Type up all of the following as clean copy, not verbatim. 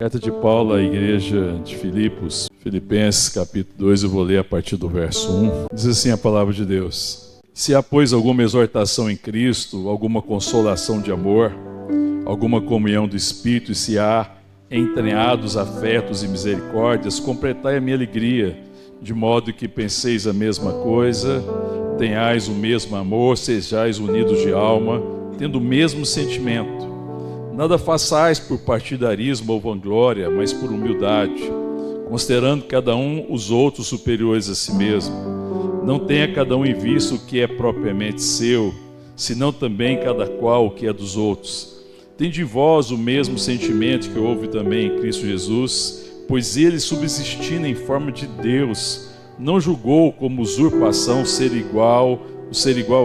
Carta de Paulo à igreja de Filipos, Filipenses capítulo 2, eu vou ler a partir do verso 1. Diz assim a palavra de Deus: Se há, pois, alguma exortação em Cristo, alguma consolação de amor, alguma comunhão do Espírito, e se há entranhados afetos e misericórdias, completai a minha alegria, de modo que penseis a mesma coisa, tenhais o mesmo amor, sejais unidos de alma, tendo o mesmo sentimento. Nada façais por partidarismo ou vanglória, mas por humildade, considerando cada um os outros superiores a si mesmo. Não tenha cada um em vista o que é propriamente seu, senão também cada qual o que é dos outros. Tende em vós o mesmo sentimento que houve também em Cristo Jesus, pois ele, subsistindo em forma de Deus, não julgou como usurpação ser igual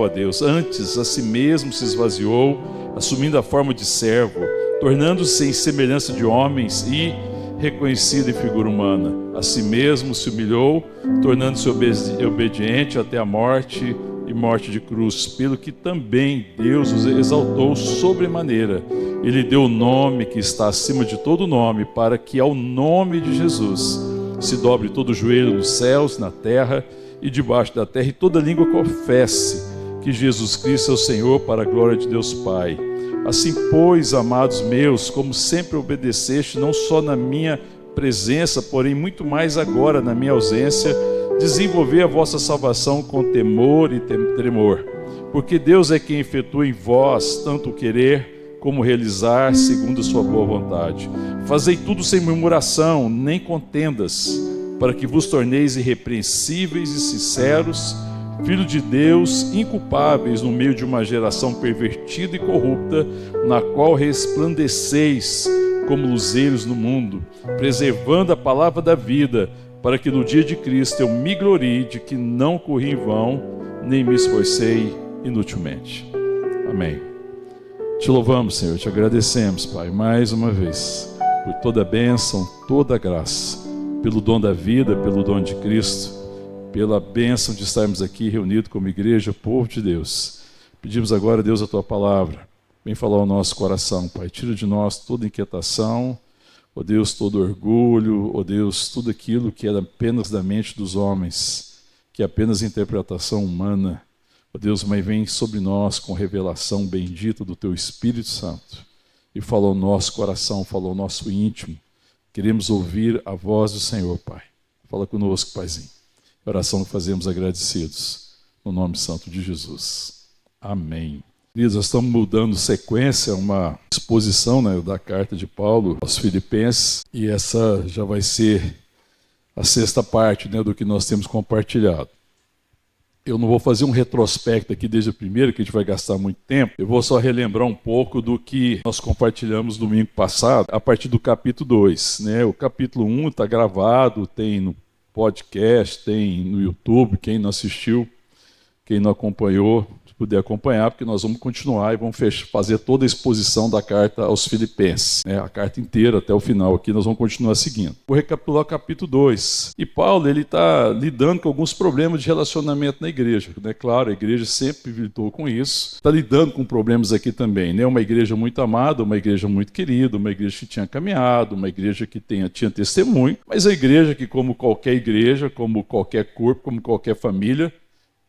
a Deus. Antes, a si mesmo se esvaziou, assumindo a forma de servo, tornando-se em semelhança de homens e reconhecido em figura humana. A si mesmo se humilhou, tornando-se obediente até a morte e morte de cruz, pelo que também Deus os exaltou sobremaneira. Ele deu o nome que está acima de todo nome, para que ao nome de Jesus se dobre todo o joelho nos céus, na terra e debaixo da terra, e toda língua confesse que Jesus Cristo é o Senhor, para a glória de Deus Pai. Assim, pois, amados meus, como sempre obedeceste, não só na minha presença, porém muito mais agora na minha ausência, desenvolvei a vossa salvação com temor e tremor. Porque Deus é quem efetua em vós tanto o querer como realizar segundo a sua boa vontade. Fazei tudo sem murmuração, nem contendas, para que vos torneis irrepreensíveis e sinceros, filho de Deus, inculpáveis no meio de uma geração pervertida e corrupta, na qual resplandeceis como luzeiros no mundo, preservando a palavra da vida, para que no dia de Cristo eu me glorie de que não corri em vão, nem me esforcei inutilmente. Amém. Te louvamos, Senhor, te agradecemos, Pai, mais uma vez, por toda a bênção, toda a graça, pelo dom da vida, pelo dom de Cristo, pela bênção de estarmos aqui reunidos como igreja, povo de Deus. Pedimos agora, Deus, a Tua palavra. Vem falar ao nosso coração, Pai. Tira de nós toda inquietação, ó Deus, todo orgulho, ó Deus, tudo aquilo que é apenas da mente dos homens, que é apenas interpretação humana. Ó Deus, mas vem sobre nós com revelação bendita do Teu Espírito Santo. E fala ao nosso coração, fala ao nosso íntimo. Queremos ouvir a voz do Senhor, Pai. Fala conosco, Paizinho. Oração que fazemos agradecidos, no nome santo de Jesus. Amém. Queridos, nós estamos mudando sequência, uma exposição, né, da carta de Paulo aos Filipenses, e essa já vai ser a 6ª parte, né, do que nós temos compartilhado. Eu não vou fazer um retrospecto aqui desde a primeira, que a gente vai gastar muito tempo. Eu vou só relembrar um pouco do que nós compartilhamos domingo passado, a partir do capítulo 2. Né? O capítulo 1 está gravado, tem no podcast, tem no YouTube, quem não assistiu, quem não acompanhou, se puder acompanhar, porque nós vamos continuar e vamos fazer toda a exposição da carta aos Filipenses, né? A carta inteira até o final aqui, nós vamos continuar seguindo. Vou recapitular o capítulo 2. E Paulo, ele está lidando com alguns problemas de relacionamento na igreja, né? Claro, a igreja sempre lidou com isso, está lidando com problemas aqui também, né? Uma igreja muito amada, uma igreja muito querida, uma igreja que tinha caminhado, uma igreja que tinha testemunho, mas a igreja que, como qualquer igreja, como qualquer corpo, como qualquer família,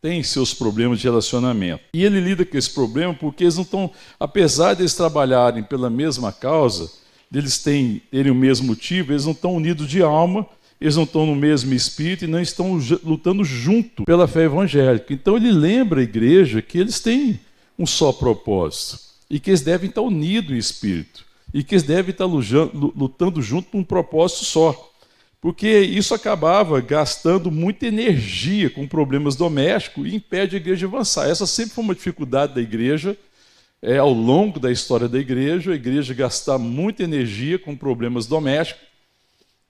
tem seus problemas de relacionamento. E ele lida com esse problema porque eles não estão, apesar de eles trabalharem pela mesma causa, deles terem o mesmo motivo, eles não estão unidos de alma, eles não estão no mesmo espírito e não estão lutando junto pela fé evangélica. Então ele lembra a igreja que eles têm um só propósito e que eles devem estar unidos em espírito e que eles devem estar lutando junto por um propósito só. Porque isso acabava gastando muita energia com problemas domésticos e impede a igreja de avançar. Essa sempre foi uma dificuldade da igreja, ao longo da história da igreja, a igreja gastar muita energia com problemas domésticos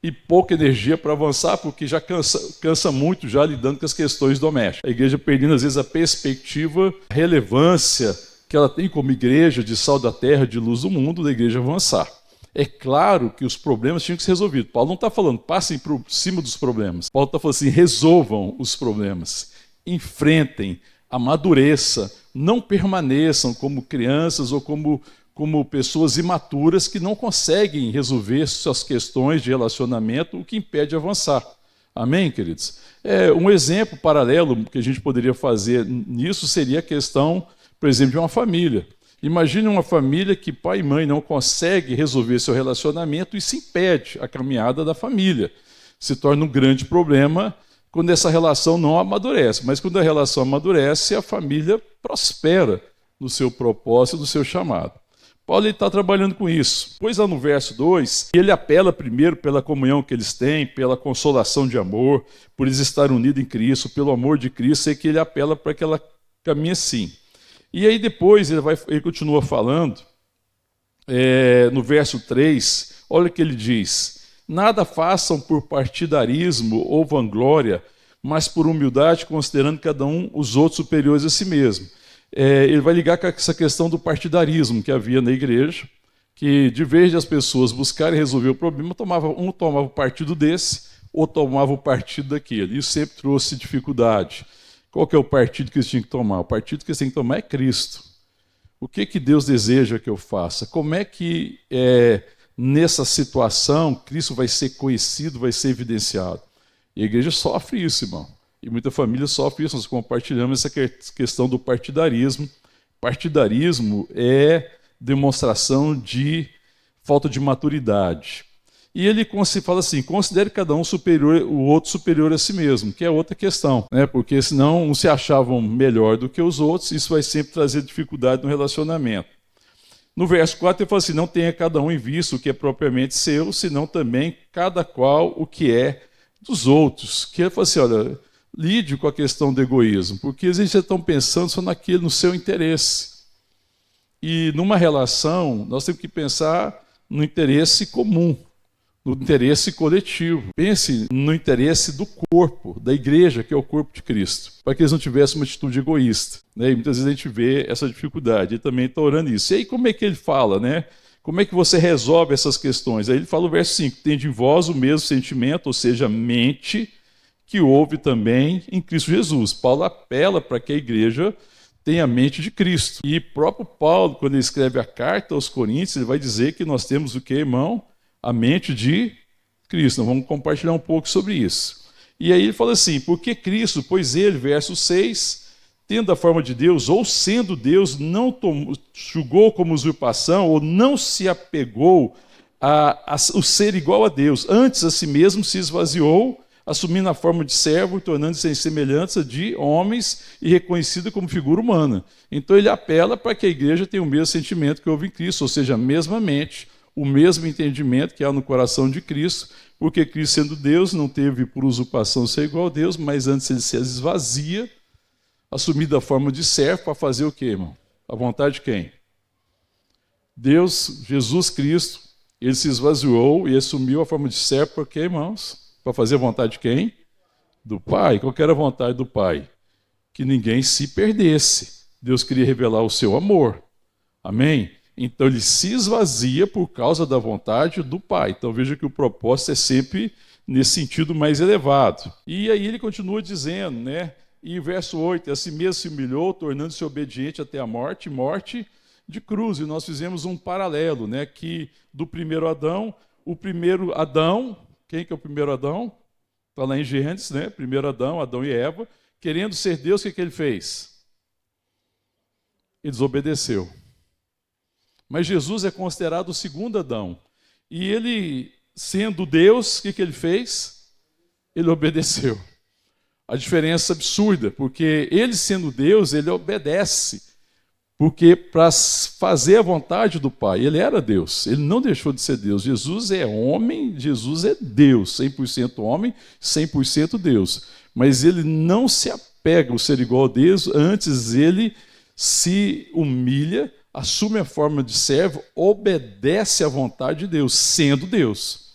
e pouca energia para avançar, porque já cansa muito já lidando com as questões domésticas. A igreja perdendo às vezes a perspectiva, a relevância que ela tem como igreja de sal da terra, de luz do mundo, da igreja avançar. É claro que os problemas tinham que ser resolvidos. Paulo não está falando, passem por cima dos problemas. Paulo está falando assim, resolvam os problemas. Enfrentem, amadureçam, não permaneçam como crianças ou como como pessoas imaturas que não conseguem resolver suas questões de relacionamento, o que impede avançar. Amém, queridos? Um exemplo paralelo que a gente poderia fazer nisso seria a questão, por exemplo, de uma família. Imagine uma família que pai e mãe não conseguem resolver seu relacionamento e se impede a caminhada da família. Se torna um grande problema quando essa relação não amadurece. Mas quando a relação amadurece, a família prospera no seu propósito, no seu chamado. Paulo está trabalhando com isso. Pois lá no verso 2, ele apela primeiro pela comunhão que eles têm, pela consolação de amor, por eles estarem unidos em Cristo, pelo amor de Cristo, e que ele apela para que ela caminhe assim. E aí depois ele continua falando, no verso 3, olha o que ele diz: nada façam por partidarismo ou vanglória, mas por humildade, considerando cada um os outros superiores a si mesmo. Ele vai ligar com essa questão do partidarismo que havia na igreja, que de vez de as pessoas buscarem resolver o problema, um tomava o partido desse, ou tomava o partido daquele. Isso sempre trouxe dificuldade. Qual que é o partido que eles tinham que tomar? O partido que eles têm que tomar é Cristo. O que Deus deseja que eu faça? Como é que, nessa situação, Cristo vai ser conhecido, vai ser evidenciado? E a igreja sofre isso, irmão. E muita família sofre isso. Nós compartilhamos essa questão do partidarismo. Partidarismo é demonstração de falta de maturidade. E ele fala assim: considere cada um superior, o outro superior a si mesmo, que é outra questão, né? Porque senão uns se achavam melhor do que os outros, isso vai sempre trazer dificuldade no relacionamento. No verso 4 ele fala assim: não tenha cada um em vista o que é propriamente seu, senão também cada qual o que é dos outros. Que ele fala assim: olha, lide com a questão do egoísmo, porque às vezes vocês estão pensando só naquilo, no seu interesse. E numa relação, nós temos que pensar no interesse comum, no interesse coletivo. Pense no interesse do corpo, da igreja, que é o corpo de Cristo, para que eles não tivessem uma atitude egoísta. Né? E muitas vezes a gente vê essa dificuldade. Ele também está orando isso. E aí como é que ele fala, né? Como é que você resolve essas questões? Aí ele fala o verso 5, tende em vós o mesmo sentimento, ou seja, mente, que houve também em Cristo Jesus. Paulo apela para que a igreja tenha a mente de Cristo. E próprio Paulo, quando ele escreve a carta aos Coríntios, ele vai dizer que nós temos o que, irmão? A mente de Cristo. Nós vamos compartilhar um pouco sobre isso. E aí ele fala assim: porque Cristo, pois ele, verso 6, tendo a forma de Deus, ou sendo Deus, não julgou como usurpação, ou não se apegou o ser igual a Deus. Antes a si mesmo se esvaziou, assumindo a forma de servo, tornando-se em semelhança de homens e reconhecido como figura humana. Então ele apela para que a igreja tenha o mesmo sentimento que houve em Cristo, ou seja, a mesma mente, o mesmo entendimento que há no coração de Cristo, porque Cristo, sendo Deus, não teve por usurpação ser igual a Deus, mas antes ele se esvazia, assumindo a forma de servo, para fazer o quê, irmão? A vontade de quem? Deus, Jesus Cristo, ele se esvaziou e assumiu a forma de servo, por quê, irmãos? Para fazer a vontade de quem? Do Pai. Qual que era a vontade do Pai? Que ninguém se perdesse. Deus queria revelar o seu amor. Amém? Então ele se esvazia por causa da vontade do Pai. Então veja que o propósito é sempre nesse sentido mais elevado. E aí ele continua dizendo, né? E verso 8, assim mesmo se humilhou, tornando-se obediente até a morte, morte de cruz. E nós fizemos um paralelo, né? Que do primeiro Adão, quem que é o primeiro Adão? Está lá em Gênesis, né? Primeiro Adão e Eva, querendo ser Deus, o que ele fez? Ele desobedeceu. Mas Jesus é considerado o segundo Adão. E ele, sendo Deus, o que ele fez? Ele obedeceu. A diferença absurda, porque ele sendo Deus, ele obedece. Porque para fazer a vontade do Pai, ele era Deus, ele não deixou de ser Deus. Jesus é homem, Jesus é Deus, 100% homem, 100% Deus. Mas ele não se apega ao ser igual a Deus, antes ele se humilha, assume a forma de servo, obedece à vontade de Deus, sendo Deus.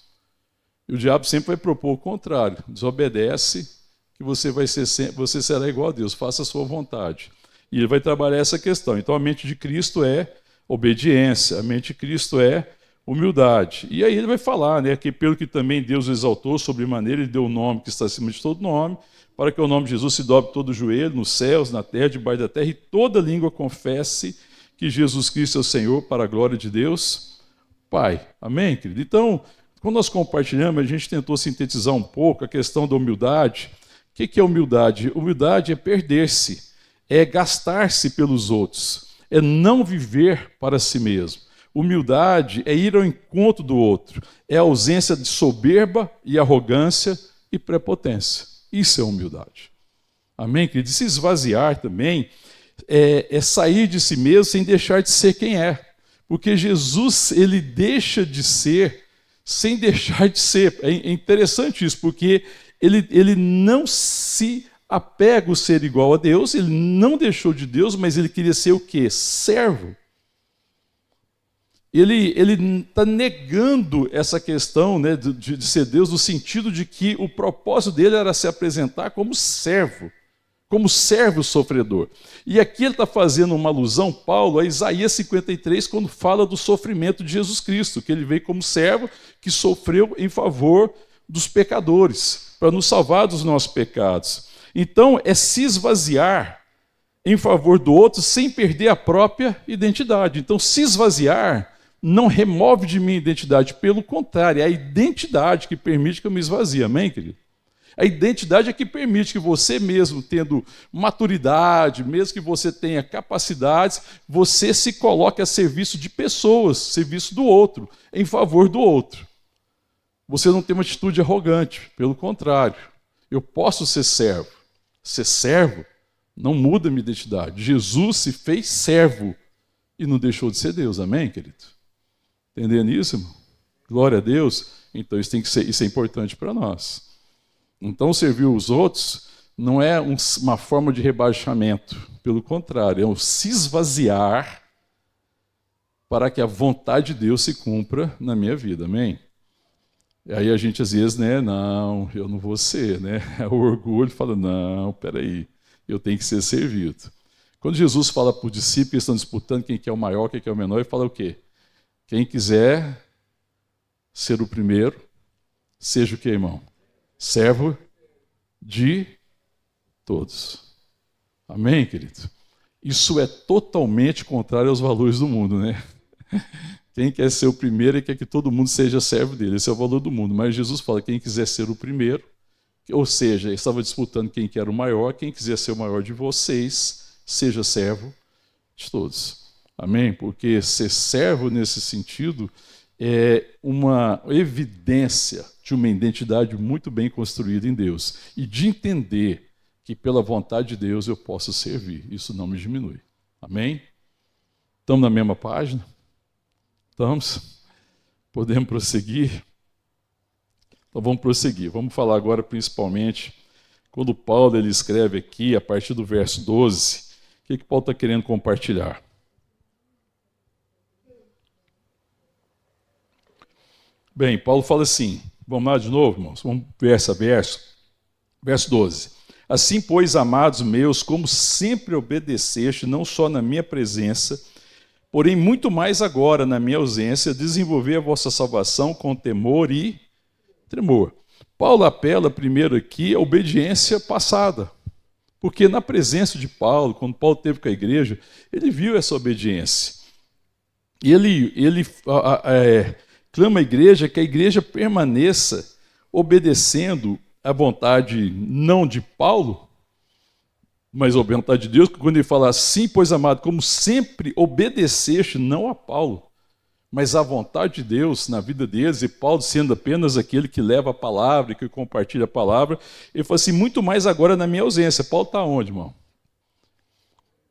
E o diabo sempre vai propor o contrário: desobedece, que você será igual a Deus, faça a sua vontade. E ele vai trabalhar essa questão. Então a mente de Cristo é obediência, a mente de Cristo é humildade. E aí ele vai falar, né, que pelo que também Deus o exaltou sobremaneira, ele deu o nome que está acima de todo nome, para que o nome de Jesus se dobre todo o joelho, nos céus, na terra, debaixo da terra, e toda língua confesse que Jesus Cristo é o Senhor para a glória de Deus Pai. Amém, querido? Então, quando nós compartilhamos, a gente tentou sintetizar um pouco a questão da humildade. O que é humildade? Humildade é perder-se, é gastar-se pelos outros, é não viver para si mesmo. Humildade é ir ao encontro do outro, é a ausência de soberba e arrogância e prepotência. Isso é humildade. Amém, querido? E se esvaziar também é sair de si mesmo sem deixar de ser quem é. Porque Jesus, ele deixa de ser sem deixar de ser. É interessante isso, porque ele não se apega ao ser igual a Deus, ele não deixou de Deus, mas ele queria ser o quê? Servo. Ele está negando essa questão, né, de ser Deus, no sentido de que o propósito dele era se apresentar como servo sofredor. E aqui ele está fazendo uma alusão, Paulo, a Isaías 53, quando fala do sofrimento de Jesus Cristo, que ele veio como servo que sofreu em favor dos pecadores, para nos salvar dos nossos pecados. Então, é se esvaziar em favor do outro sem perder a própria identidade. Então, se esvaziar não remove de mim a identidade, pelo contrário, é a identidade que permite que eu me esvazie, amém, querido? A identidade é que permite que você mesmo, tendo maturidade, mesmo que você tenha capacidades, você se coloque a serviço de pessoas, serviço do outro, em favor do outro. Você não tem uma atitude arrogante, pelo contrário, eu posso ser servo. Ser servo não muda a minha identidade. Jesus se fez servo e não deixou de ser Deus, amém, querido? Entendendo isso, irmão? Glória a Deus. Então isso é importante para nós. Então servir os outros não é uma forma de rebaixamento, pelo contrário, é um se esvaziar para que a vontade de Deus se cumpra na minha vida, amém? E aí a gente às vezes, né, não, eu não vou ser, né? O orgulho fala, não, peraí, eu tenho que ser servido. Quando Jesus fala para os discípulos que estão disputando quem que é o maior, quem que é o menor, ele fala o quê? Quem quiser ser o primeiro, seja o quê, irmão? Servo de todos. Amém, querido? Isso é totalmente contrário aos valores do mundo, né? Quem quer ser o primeiro e quer que todo mundo seja servo dele. Esse é o valor do mundo. Mas Jesus fala, quem quiser ser o primeiro, ou seja, ele estava disputando quem que era o maior, quem quiser ser o maior de vocês, seja servo de todos. Amém? Porque ser servo nesse sentido é uma evidência de uma identidade muito bem construída em Deus e de entender que pela vontade de Deus eu posso servir. Isso não me diminui. Amém? Estamos na mesma página? Estamos? Podemos prosseguir? Então vamos prosseguir. Vamos falar agora principalmente quando Paulo ele escreve aqui, a partir do verso 12, o que Paulo está querendo compartilhar? Bem, Paulo fala assim, vamos lá de novo, irmãos, vamos verso a verso. Verso 12. Assim, pois, amados meus, como sempre obedeceste, não só na minha presença, porém muito mais agora na minha ausência, desenvolver a vossa salvação com temor e tremor. Paulo apela primeiro aqui à obediência passada, porque na presença de Paulo, quando Paulo esteve com a igreja, ele viu essa obediência. E ele clama à igreja que a igreja permaneça obedecendo a vontade não de Paulo, mas a vontade de Deus, quando ele fala assim, pois amado, como sempre obedeceste, não a Paulo, mas a vontade de Deus na vida deles, e Paulo sendo apenas aquele que leva a palavra e que compartilha a palavra, ele fala assim, muito mais agora na minha ausência. Paulo está onde, irmão?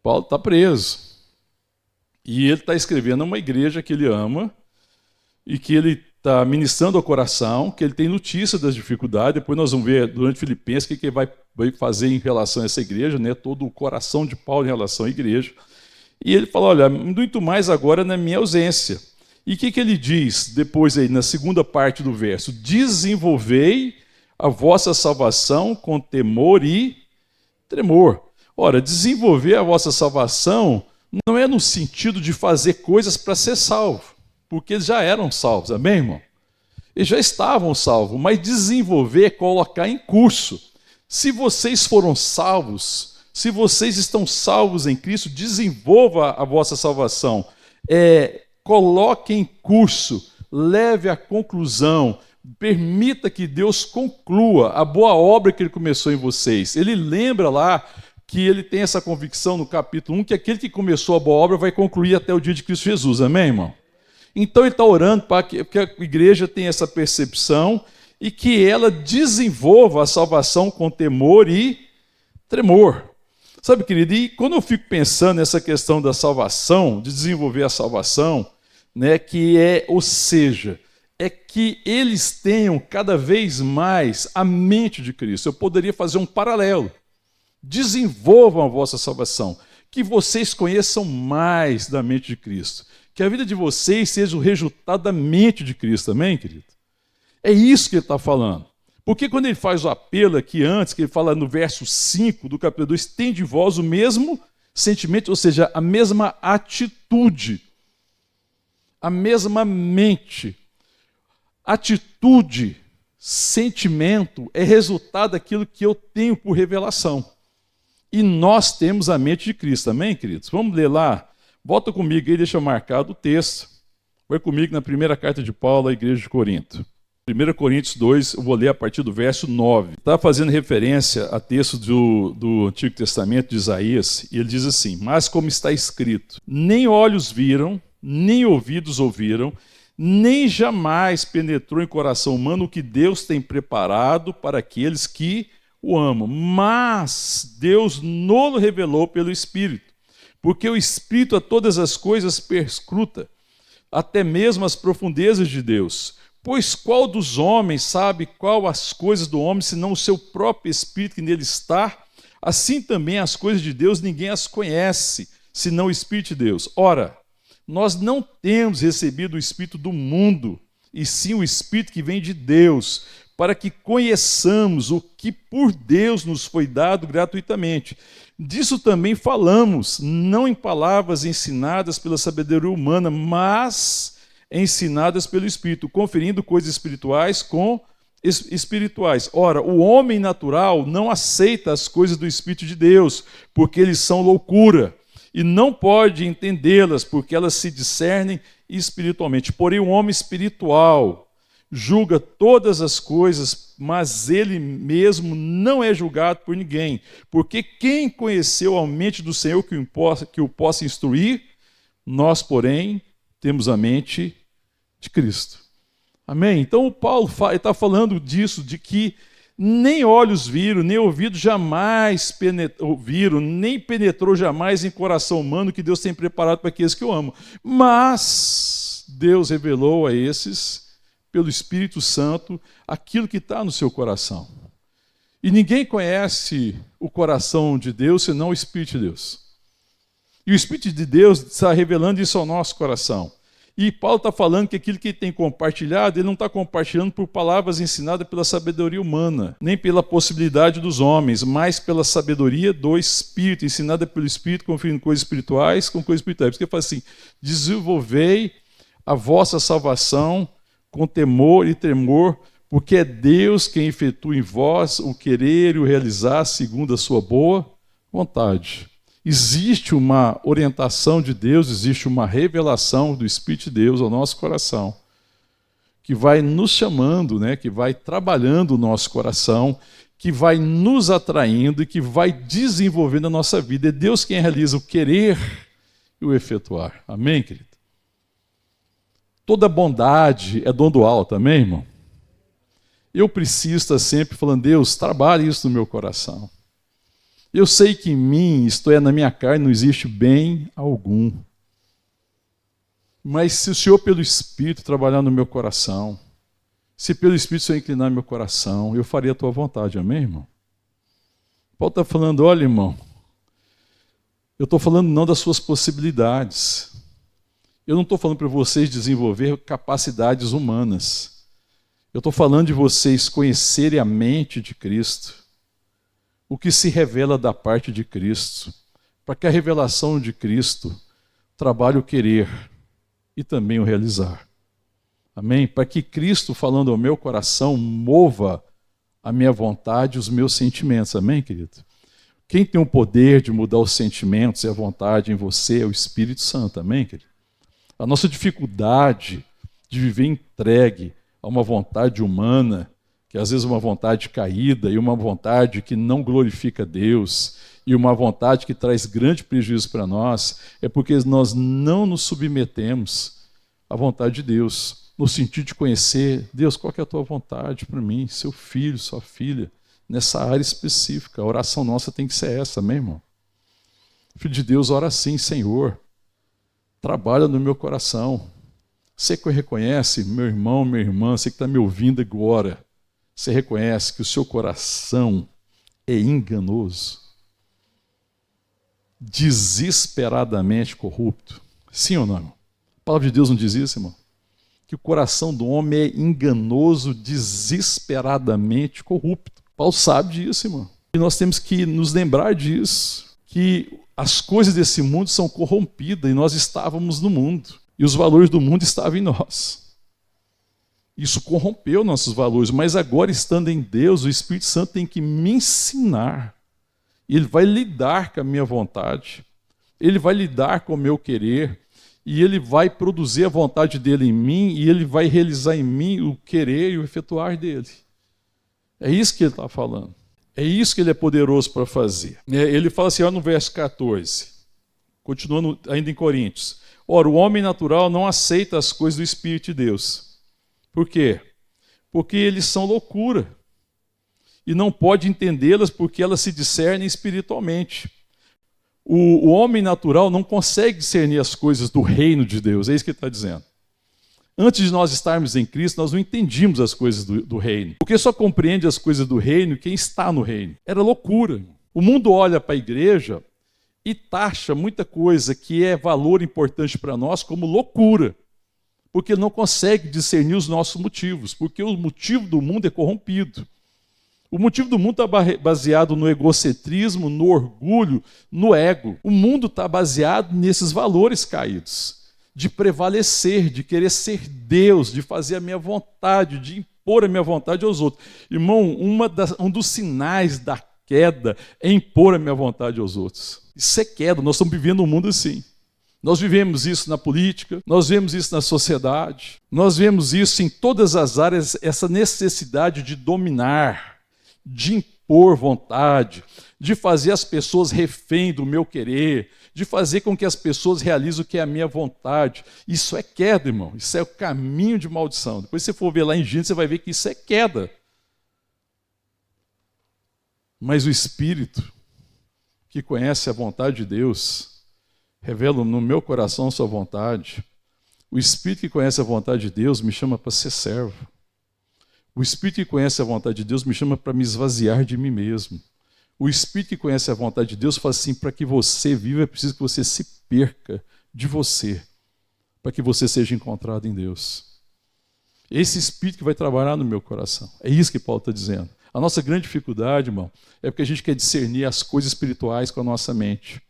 Paulo está preso. E ele está escrevendo a uma igreja que ele ama, e que ele está ministrando ao coração, que ele tem notícia das dificuldades. Depois nós vamos ver durante Filipenses o que ele vai fazer em relação a essa igreja, né? Todo o coração de Paulo em relação à igreja. E ele fala, olha, muito mais agora na minha ausência. E o que ele diz depois aí, na segunda parte do verso? Desenvolvei a vossa salvação com temor e tremor. Ora, desenvolver a vossa salvação não é no sentido de fazer coisas para ser salvo, porque eles já eram salvos, amém, irmão? Eles já estavam salvos, mas desenvolver é colocar em curso. Se vocês foram salvos, Se vocês estão salvos em Cristo, desenvolva a vossa salvação. Coloque em curso, leve à conclusão, permita que Deus conclua a boa obra que Ele começou em vocês. Ele lembra lá que ele tem essa convicção no capítulo 1, que aquele que começou a boa obra vai concluir até o dia de Cristo Jesus. Amém, irmão? Então ele está orando para que a igreja tenha essa percepção e que ela desenvolva a salvação com temor e tremor. Sabe, querido, e quando eu fico pensando nessa questão da salvação, de desenvolver a salvação, né, ou seja, é que eles tenham cada vez mais a mente de Cristo. Eu poderia fazer um paralelo. Desenvolvam a vossa salvação, que vocês conheçam mais da mente de Cristo, que a vida de vocês seja o resultado da mente de Cristo, amém, querido? É isso que ele está falando. Porque quando ele faz o apelo aqui antes, que ele fala no verso 5 do capítulo 2, tem de vós o mesmo sentimento, ou seja, a mesma atitude, a mesma mente. Atitude, sentimento é resultado daquilo que eu tenho por revelação. E nós temos a mente de Cristo, amém, queridos? Vamos ler lá, volta comigo aí, deixa marcado o texto. Vai comigo na primeira carta de Paulo à igreja de Corinto. 1 Coríntios 2, eu vou ler a partir do verso 9. Está fazendo referência a texto do Antigo Testamento de Isaías, e ele diz assim: mas como está escrito, nem olhos viram, nem ouvidos ouviram, nem jamais penetrou em coração humano o que Deus tem preparado para aqueles que o amam. Mas Deus não o revelou pelo Espírito, porque o Espírito a todas as coisas perscruta, até mesmo as profundezas de Deus. Pois qual dos homens sabe qual as coisas do homem, senão o seu próprio Espírito que nele está? Assim também as coisas de Deus ninguém as conhece, senão o Espírito de Deus. Ora, nós não temos recebido o Espírito do mundo, e sim o Espírito que vem de Deus, para que conheçamos o que por Deus nos foi dado gratuitamente. Disso também falamos, não em palavras ensinadas pela sabedoria humana, mas ensinadas pelo Espírito, conferindo coisas espirituais com espirituais. Ora, o homem natural não aceita as coisas do Espírito de Deus, porque eles são loucura, e não pode entendê-las, porque elas se discernem espiritualmente. Porém, o homem espiritual julga todas as coisas, mas ele mesmo não é julgado por ninguém, porque quem conheceu a mente do Senhor que o possa instruir? Nós, porém, temos a mente de Cristo. Amém? Então o Paulo está falando disso, de que nem olhos viram, nem ouvidos jamais ouviram, nem penetrou jamais em coração humano que Deus tem preparado para aqueles que o amam. Mas Deus revelou a esses, pelo Espírito Santo, aquilo que está no seu coração. E ninguém conhece o coração de Deus senão o Espírito de Deus. E o Espírito de Deus está revelando isso ao nosso coração. E Paulo está falando que aquilo que ele tem compartilhado, ele não está compartilhando por palavras ensinadas pela sabedoria humana, nem pela possibilidade dos homens, mas pela sabedoria do Espírito, ensinada pelo Espírito, conferindo coisas espirituais com coisas espirituais. Porque ele fala assim: desenvolvei a vossa salvação com temor e tremor, porque é Deus quem efetua em vós o querer e o realizar segundo a sua boa vontade. Existe uma orientação de Deus, existe uma revelação do Espírito de Deus ao nosso coração, que vai nos chamando, né, que vai trabalhando o nosso coração, que vai nos atraindo e que vai desenvolvendo a nossa vida. É Deus quem realiza o querer e o efetuar. Amém, querido? Toda bondade é dom do alto, amém, irmão? Eu preciso estar sempre falando: Deus, trabalhe isso no meu coração. Eu sei que em mim, isto é, na minha carne, não existe bem algum. Mas se o Senhor, pelo Espírito, trabalhar no meu coração, se pelo Espírito o Senhor inclinar meu coração, eu farei a tua vontade, amém, irmão? Paulo está falando: olha, irmão, eu estou falando não das suas possibilidades. Eu não estou falando para vocês desenvolver capacidades humanas. Eu estou falando de vocês conhecerem a mente de Cristo, o que se revela da parte de Cristo, para que a revelação de Cristo trabalhe o querer e também o realizar. Amém? Para que Cristo, falando ao meu coração, mova a minha vontade e os meus sentimentos. Amém, querido? Quem tem o poder de mudar os sentimentos e a vontade em você é o Espírito Santo, amém, querido? A nossa dificuldade de viver entregue a uma vontade humana, que às vezes é uma vontade caída e uma vontade que não glorifica Deus, e uma vontade que traz grande prejuízo para nós, é porque nós não nos submetemos à vontade de Deus, no sentido de conhecer, Deus, qual que é a tua vontade para mim, seu filho, sua filha, nessa área específica. A oração nossa tem que ser essa, amém, irmão? O Filho de Deus ora assim, Senhor, trabalha no meu coração. Você que reconhece, meu irmão, minha irmã, você que está me ouvindo agora, você reconhece que o seu coração é enganoso, desesperadamente corrupto. Sim ou não, irmão? A palavra de Deus não diz isso, irmão? Que o coração do homem é enganoso, desesperadamente corrupto. Paulo sabe disso, irmão. E nós temos que nos lembrar disso, que as coisas desse mundo são corrompidas e nós estávamos no mundo. E os valores do mundo estavam em nós. Isso corrompeu nossos valores, mas agora, estando em Deus, o Espírito Santo tem que me ensinar. Ele vai lidar com a minha vontade, ele vai lidar com o meu querer, e ele vai produzir a vontade dele em mim, e ele vai realizar em mim o querer e o efetuar dele. É isso que ele está falando. É isso que ele é poderoso para fazer. Ele fala assim, olha no verso 14, continuando ainda em Coríntios. Ora, o homem natural não aceita as coisas do Espírito de Deus. Por quê? Porque eles são loucura. E não pode entendê-las porque elas se discernem espiritualmente. O homem natural não consegue discernir as coisas do reino de Deus. É isso que ele está dizendo. Antes de nós estarmos em Cristo, nós não entendíamos as coisas do reino. Porque só compreende as coisas do reino quem está no reino. Era loucura. O mundo olha para a igreja e taxa muita coisa que é valor importante para nós como loucura. Porque ele não consegue discernir os nossos motivos. Porque o motivo do mundo é corrompido. O motivo do mundo está baseado no egocentrismo, no orgulho, no ego. O mundo está baseado nesses valores caídos. De prevalecer, de querer ser Deus, de fazer a minha vontade, de impor a minha vontade aos outros. Irmão, um dos sinais da queda é impor a minha vontade aos outros. Isso é queda, nós estamos vivendo um mundo assim. Nós vivemos isso na política, nós vemos isso na sociedade, nós vemos isso em todas as áreas, essa necessidade de dominar, de impor vontade, de fazer as pessoas refém do meu querer, de fazer com que as pessoas realizem o que é a minha vontade. Isso é queda, irmão. Isso é o caminho de maldição. Depois, se você for ver lá em Gênesis, você vai ver que isso é queda. Mas o Espírito, que conhece a vontade de Deus, revela no meu coração a sua vontade. O Espírito que conhece a vontade de Deus me chama para ser servo. O Espírito que conhece a vontade de Deus me chama para me esvaziar de mim mesmo. O Espírito que conhece a vontade de Deus fala assim, para que você viva é preciso que você se perca de você, para que você seja encontrado em Deus. Esse Espírito que vai trabalhar no meu coração. É isso que Paulo está dizendo. A nossa grande dificuldade, irmão, é porque a gente quer discernir as coisas espirituais com a nossa mente.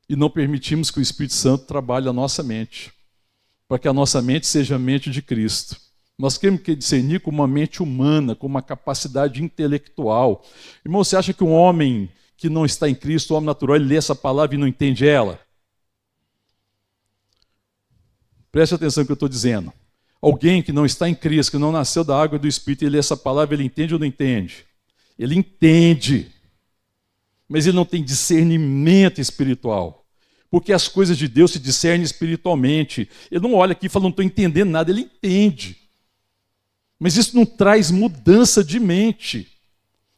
E não permitimos que o Espírito Santo trabalhe a nossa mente, para que a nossa mente seja a mente de Cristo. Nós queremos discernir com uma mente humana, com uma capacidade intelectual. Irmão, você acha que um homem que não está em Cristo, um homem natural, ele lê essa palavra e não entende ela? Preste atenção no que eu estou dizendo. Alguém que não está em Cristo, que não nasceu da água e do Espírito, ele lê essa palavra, ele entende ou não entende? Ele entende, mas ele não tem discernimento espiritual. Porque as coisas de Deus se discernem espiritualmente. Ele não olha aqui e fala, não estou entendendo nada, ele entende. Mas isso não traz mudança de mente.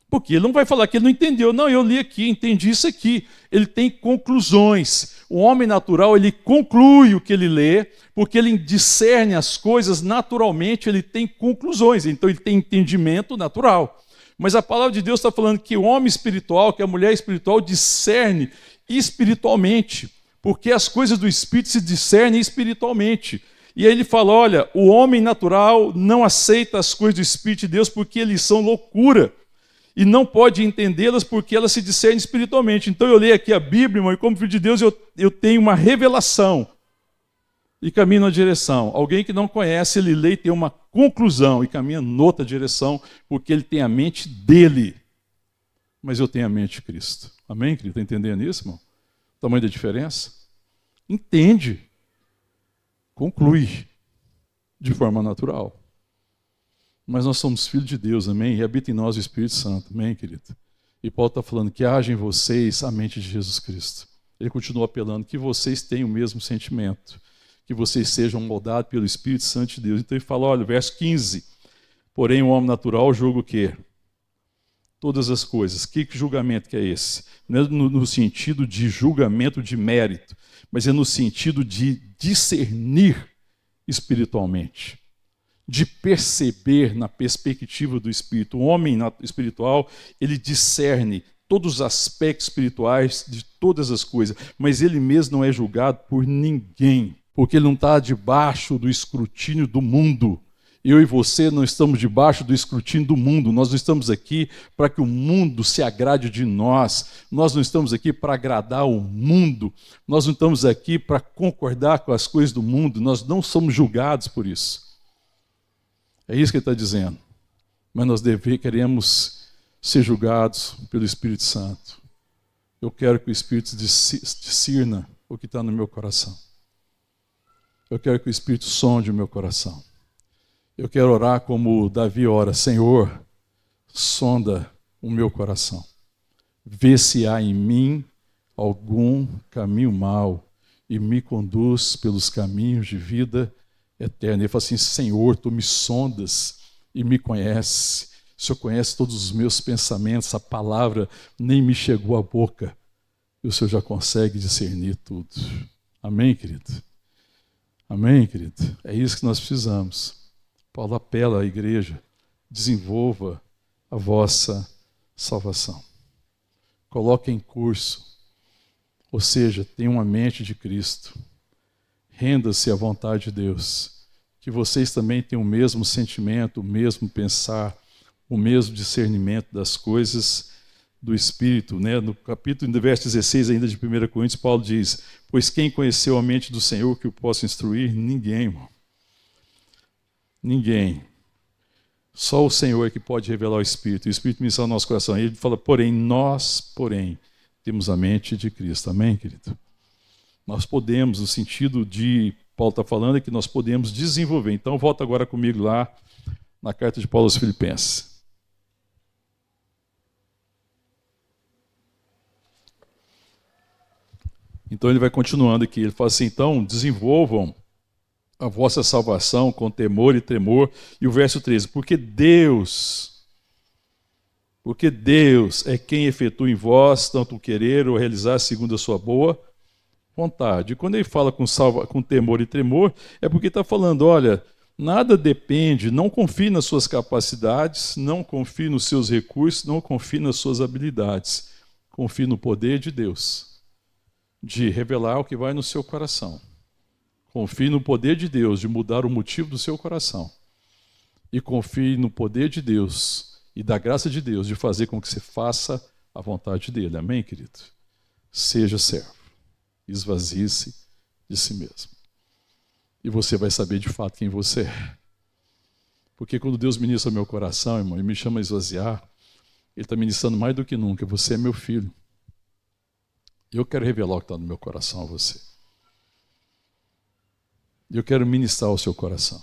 Porque ele não vai falar que ele não entendeu. Não, eu li aqui, entendi isso aqui. Ele tem conclusões. O homem natural, ele conclui o que ele lê, porque ele discerne as coisas naturalmente, ele tem conclusões. Então ele tem entendimento natural. Mas a palavra de Deus está falando que o homem espiritual, que a mulher espiritual discerne espiritualmente. Porque as coisas do Espírito se discernem espiritualmente. E aí ele fala, olha, o homem natural não aceita as coisas do Espírito de Deus porque eles são loucura. E não pode entendê-las porque elas se discernem espiritualmente. Então eu leio aqui a Bíblia, irmão, e como filho de Deus eu tenho uma revelação e caminho na direção. Alguém que não conhece, ele lê e tem uma conclusão e caminha noutra direção porque ele tem a mente dele. mas eu tenho a mente de Cristo. Amém, querido? Está entendendo isso, irmão? O tamanho da diferença? Entende. Conclui de forma natural. Mas nós somos filhos de Deus, amém? E habita em nós o Espírito Santo, amém, querido? E Paulo está falando que haja em vocês a mente de Jesus Cristo. Ele continua apelando que vocês tenham o mesmo sentimento, que vocês sejam moldados pelo Espírito Santo de Deus. Então ele fala, olha, verso 15, porém o homem natural julga o quê? Todas as coisas. Que julgamento que é esse? Não é no sentido de julgamento de mérito, mas é no sentido de discernir espiritualmente, de perceber na perspectiva do Espírito. O homem espiritual, ele discerne todos os aspectos espirituais de todas as coisas, mas ele mesmo não é julgado por ninguém, porque ele não está debaixo do escrutínio do mundo. Eu e você não estamos debaixo do escrutínio do mundo, nós não estamos aqui para que o mundo se agrade de nós, nós não estamos aqui para agradar o mundo, nós não estamos aqui para concordar com as coisas do mundo, nós não somos julgados por isso. É isso que ele está dizendo. Mas nós queremos ser julgados pelo Espírito Santo. Eu quero que o Espírito discirna o que está no meu coração. Eu quero que o Espírito sonde o meu coração. Eu quero orar como Davi ora, Senhor, sonda o meu coração. Vê se há em mim algum caminho mau e me conduz pelos caminhos de vida eterna. Ele fala assim, Senhor, tu me sondas e me conhece. O Senhor conhece todos os meus pensamentos, a palavra nem me chegou à boca. E o Senhor já consegue discernir tudo. Amém, querido? Amém, querido? É isso que nós precisamos. Paulo apela à igreja, desenvolva a vossa salvação. Coloque em curso, ou seja, tenha uma mente de Cristo. Renda-se à vontade de Deus. Que vocês também tenham o mesmo sentimento, o mesmo pensar, o mesmo discernimento das coisas do Espírito. Né? No capítulo, no verso 16 ainda de 1 Coríntios, Paulo diz, pois quem conheceu a mente do Senhor que o possa instruir? Ninguém, irmão. Ninguém. Só o Senhor é que pode revelar o Espírito. O Espírito ministra no nosso coração. E ele fala, nós, temos a mente de Cristo. Amém, querido? Nós podemos, no sentido de Paulo está falando, é que nós podemos desenvolver. Então, volta agora comigo lá na carta de Paulo aos Filipenses. Então, ele vai continuando aqui. Ele fala assim, então, desenvolvam a vossa salvação com temor e tremor. E o verso 13, porque Deus é quem efetua em vós tanto o querer ou realizar segundo a sua boa vontade. E quando ele fala com temor e tremor, é porque está falando, olha, nada depende, não confie nas suas capacidades, não confie nos seus recursos, não confie nas suas habilidades. Confie no poder de Deus, de revelar o que vai no seu coração. Confie no poder de Deus de mudar o motivo do seu coração. E confie no poder de Deus e da graça de Deus de fazer com que você faça a vontade dele. Amém, querido? Seja servo. Esvazie-se de si mesmo. E você vai saber de fato quem você é. Porque quando Deus ministra o meu coração, irmão, e me chama a esvaziar, Ele está ministrando mais do que nunca. Você é meu filho. Eu quero revelar o que está no meu coração a você. Eu quero ministrar o seu coração.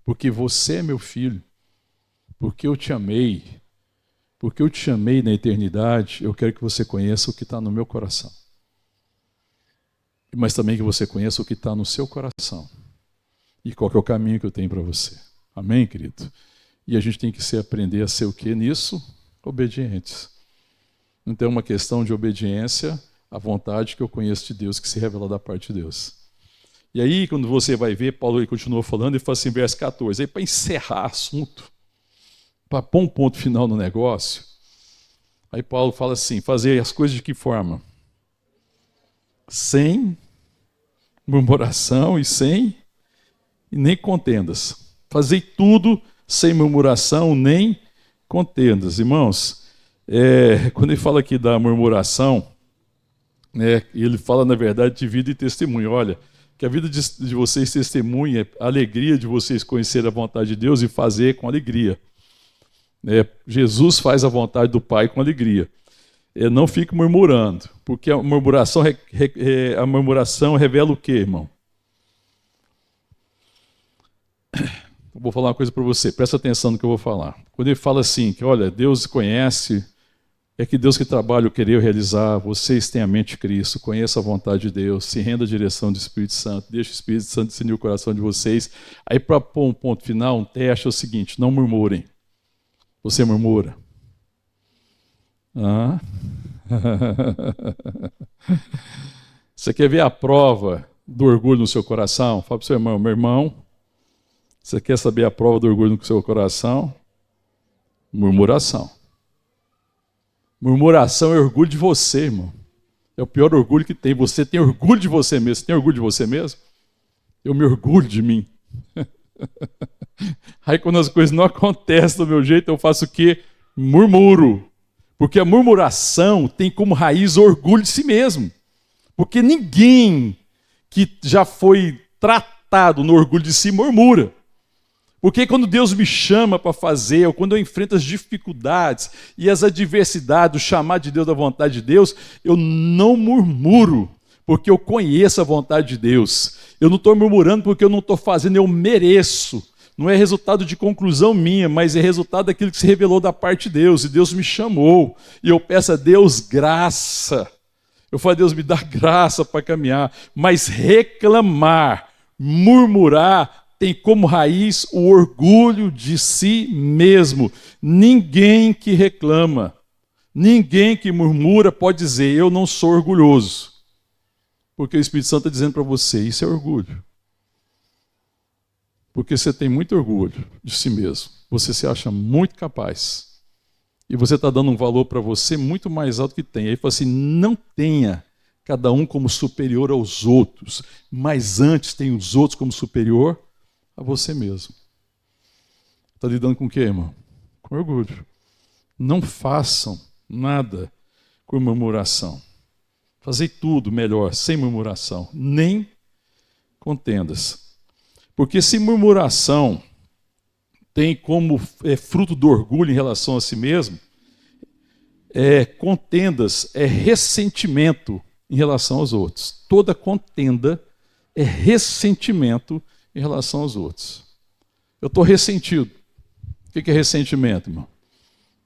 Porque você é meu filho. Porque eu te amei. Porque eu te chamei na eternidade, eu quero que você conheça o que está no meu coração. Mas também que você conheça o que está no seu coração. E qual que é o caminho que eu tenho para você. Amém, querido? E a gente tem que aprender a ser o quê nisso? Obedientes. Então é uma questão de obediência à vontade que eu conheço de Deus, que se revela da parte de Deus. E aí, quando você vai ver, Paulo ele continua falando, ele fala assim, verso 14, aí para encerrar assunto, para pôr um ponto final no negócio, aí Paulo fala assim, fazer as coisas de que forma? Sem murmuração e nem contendas. Fazer tudo sem murmuração nem contendas. Irmãos, quando ele fala aqui da murmuração, ele fala, na verdade, de vida e testemunho. Olha, que a vida de vocês testemunha a alegria de vocês conhecer a vontade de Deus e fazer com alegria. Jesus faz a vontade do Pai com alegria. Não fique murmurando, porque a murmuração revela o quê, irmão? Eu vou falar uma coisa para você, presta atenção no que eu vou falar. Quando ele fala assim, que olha, Deus conhece, é que Deus que trabalha o querer realizar, vocês têm a mente de Cristo, conheça a vontade de Deus, se renda à direção do Espírito Santo, deixe o Espírito Santo discernir o coração de vocês. Aí para pôr um ponto final, um teste é o seguinte, não murmurem. Você murmura? Você quer ver a prova do orgulho no seu coração? Fala para o seu irmão, meu irmão, você quer saber a prova do orgulho no seu coração? Murmuração. Murmuração é orgulho de você, irmão. É o pior orgulho que tem. Você tem orgulho de você mesmo. Você tem orgulho de você mesmo? Eu me orgulho de mim. Aí quando as coisas não acontecem do meu jeito, eu faço o quê? Murmuro. Porque a murmuração tem como raiz o orgulho de si mesmo. Porque ninguém que já foi tratado no orgulho de si murmura. Porque quando Deus me chama para fazer, ou quando eu enfrento as dificuldades e as adversidades, o chamado de Deus, da vontade de Deus, eu não murmuro, porque eu conheço a vontade de Deus. Eu não estou murmurando porque eu não estou fazendo, eu mereço. Não é resultado de conclusão minha, mas é resultado daquilo que se revelou da parte de Deus. E Deus me chamou. E eu peço a Deus graça. Eu falo, Deus me dá graça para caminhar. Mas reclamar, murmurar, tem como raiz o orgulho de si mesmo. Ninguém que reclama, ninguém que murmura pode dizer, eu não sou orgulhoso. Porque o Espírito Santo está dizendo para você, isso é orgulho. Porque você tem muito orgulho de si mesmo. Você se acha muito capaz. E você está dando um valor para você muito mais alto que tem. Aí ele fala assim, não tenha cada um como superior aos outros, mas antes tem os outros como superior a você mesmo. Está lidando com o quê, irmão? Com orgulho. Não façam nada com murmuração. Fazei tudo melhor, sem murmuração, nem contendas. Porque se murmuração tem como fruto do orgulho em relação a si mesmo, contendas é ressentimento em relação aos outros. Toda contenda é ressentimento em relação aos outros. Eu estou ressentido. O que é ressentimento, irmão?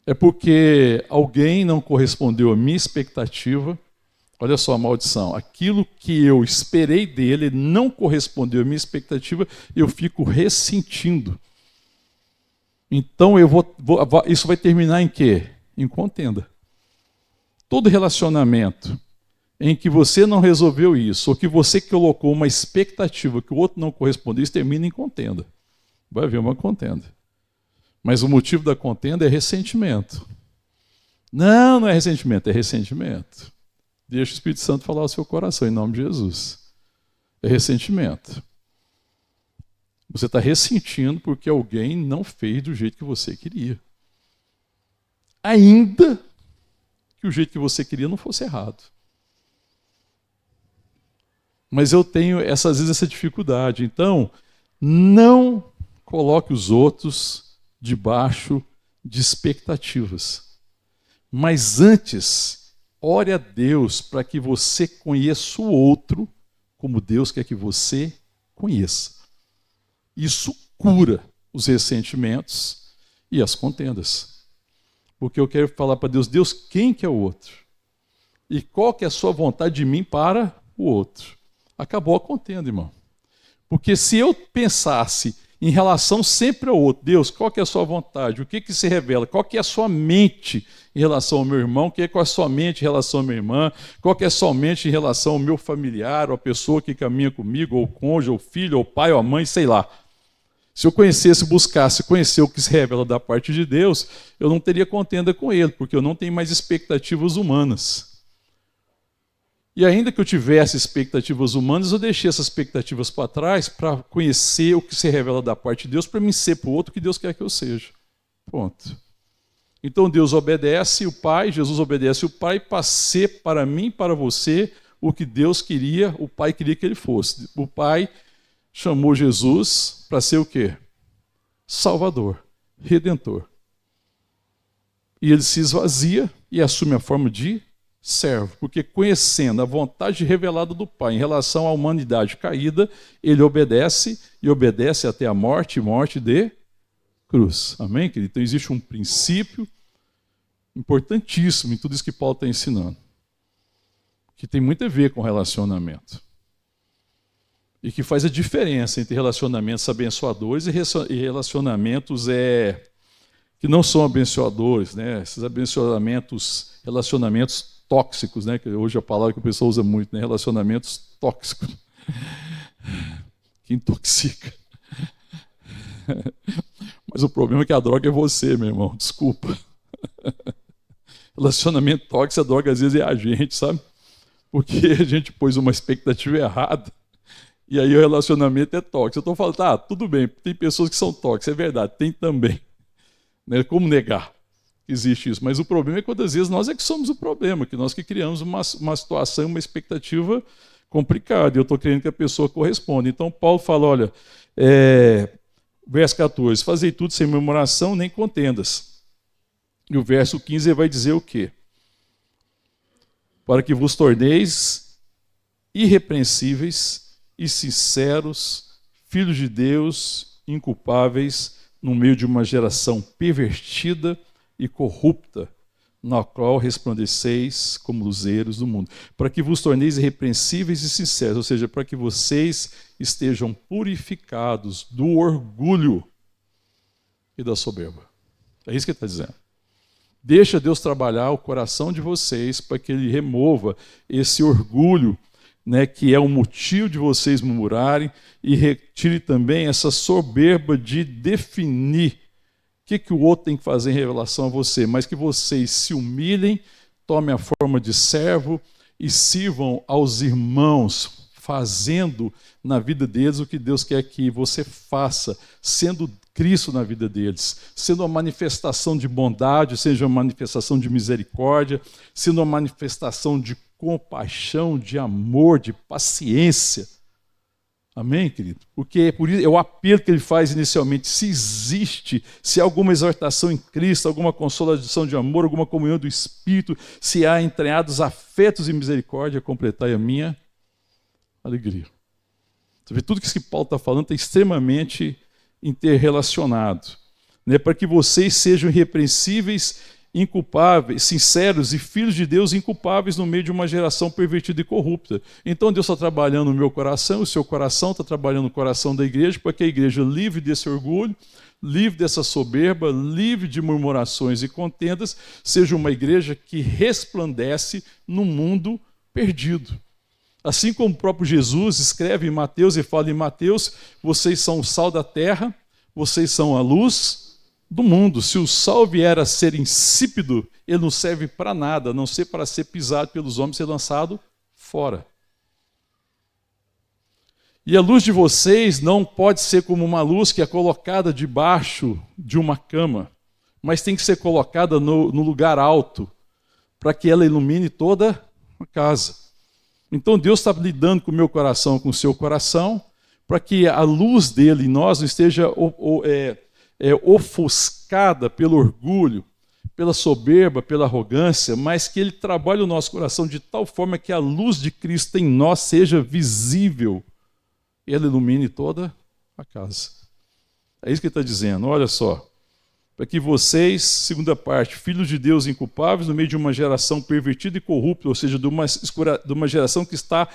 É porque alguém não correspondeu à minha expectativa. Olha só a maldição. Aquilo que eu esperei dele não correspondeu à minha expectativa, eu fico ressentindo. Então isso vai terminar em quê? Em contenda. Todo relacionamento em que você não resolveu isso, ou que você colocou uma expectativa que o outro não correspondeu, isso termina em contenda. Vai haver uma contenda. Mas o motivo da contenda é ressentimento. Não, não é ressentimento, é ressentimento. Deixa o Espírito Santo falar ao seu coração, em nome de Jesus. É ressentimento. Você está ressentindo porque alguém não fez do jeito que você queria. Ainda que o jeito que você queria não fosse errado. Mas eu tenho, às vezes, essa dificuldade. Então, não coloque os outros debaixo de expectativas. Mas antes, ore a Deus para que você conheça o outro como Deus quer que você conheça. Isso cura os ressentimentos e as contendas. Porque eu quero falar para Deus, Deus, quem que é o outro? E qual que é a sua vontade de mim para o outro? Acabou a contenda, irmão. Porque se eu pensasse em relação sempre ao outro, Deus, qual que é a sua vontade? O que que se revela? Qual que é a sua mente em relação ao meu irmão? Qual é a sua mente em relação à minha irmã? Qual que é a sua mente em relação ao meu familiar, ou a pessoa que caminha comigo, ou o cônjuge, ou o filho, ou o pai, ou a mãe, sei lá. Se eu conhecesse, buscasse conhecer o que se revela da parte de Deus, eu não teria contenda com ele, porque eu não tenho mais expectativas humanas. E ainda que eu tivesse expectativas humanas, eu deixei essas expectativas para trás para conhecer o que se revela da parte de Deus, para me ser para o outro que Deus quer que eu seja. Ponto. Então Deus obedece o Pai, Jesus obedece o Pai para ser para mim, para você, o que Deus queria, o Pai queria que ele fosse. O Pai chamou Jesus para ser o quê? Salvador, Redentor. e ele se esvazia e assume a forma de servo, porque conhecendo a vontade revelada do Pai em relação à humanidade caída, ele obedece e obedece até a morte, morte de cruz. Amém, querido? Então existe um princípio importantíssimo em tudo isso que Paulo está ensinando, que tem muito a ver com relacionamento. E que faz a diferença entre relacionamentos abençoadores e relacionamentos que não são abençoadores, né? Esses relacionamentos tóxicos, né? Que hoje é a palavra que o pessoal usa muito, né? Relacionamentos tóxicos. Que intoxica. Mas o problema é que a droga é você, meu irmão. Desculpa. Relacionamento tóxico, a droga às vezes é a gente, sabe? Porque a gente pôs uma expectativa errada. E aí o relacionamento é tóxico. Eu estou falando, tudo bem, tem pessoas que são tóxicas, é verdade, tem também. Né? Como negar que existe isso? Mas o problema é quando às vezes nós é que somos o problema, que nós que criamos uma situação, uma expectativa complicada. E eu estou querendo que a pessoa corresponda. Então Paulo fala, olha, verso 14, fazei tudo sem murmuração nem contendas. E o verso 15 vai dizer o quê? Para que vos torneis irrepreensíveis e sinceros, filhos de Deus, inculpáveis, no meio de uma geração pervertida e corrupta, na qual resplandeceis como luzeiros do mundo. Para que vos torneis irrepreensíveis e sinceros, ou seja, para que vocês estejam purificados do orgulho e da soberba. É isso que ele está dizendo. Deixa Deus trabalhar o coração de vocês para que Ele remova esse orgulho, né, que é o motivo de vocês murmurarem, e retire também essa soberba de definir o que o outro tem que fazer em relação a você, mas que vocês se humilhem, tomem a forma de servo e sirvam aos irmãos, fazendo na vida deles o que Deus quer que você faça, sendo Cristo na vida deles, sendo uma manifestação de bondade, seja uma manifestação de misericórdia, sendo uma manifestação de compaixão, de amor, de paciência. Amém, querido? Porque por isso é o apelo que ele faz inicialmente. Se há alguma exortação em Cristo, alguma consolação de amor, alguma comunhão do Espírito, se há entranhados afetos e misericórdia, completai a minha alegria. Você vê, tudo que esse Paulo está falando está extremamente interrelacionado, né? Para que vocês sejam irrepreensíveis, inculpáveis, sinceros e filhos de Deus inculpáveis no meio de uma geração pervertida e corrupta. Então Deus está trabalhando no meu coração, o seu coração está trabalhando no coração da igreja, para que a igreja livre desse orgulho, livre dessa soberba, livre de murmurações e contendas, seja uma igreja que resplandece no mundo perdido. Assim como o próprio Jesus escreve em Mateus e fala em Mateus, vocês são o sal da terra, vocês são a luz do mundo. Se o sal vier a ser insípido, ele não serve para nada, a não ser para ser pisado pelos homens e ser lançado fora. E a luz de vocês não pode ser como uma luz que é colocada debaixo de uma cama, mas tem que ser colocada no lugar alto, para que ela ilumine toda a casa. Então Deus está lidando com o meu coração, com o seu coração, para que a luz dele em nós não esteja ofuscada pelo orgulho, pela soberba, pela arrogância, mas que ele trabalhe o nosso coração de tal forma que a luz de Cristo em nós seja visível. Ele ilumine toda a casa. É isso que ele está dizendo, olha só. Para que vocês, segunda parte, filhos de Deus inculpáveis, no meio de uma geração pervertida e corrupta, ou seja, de uma geração que está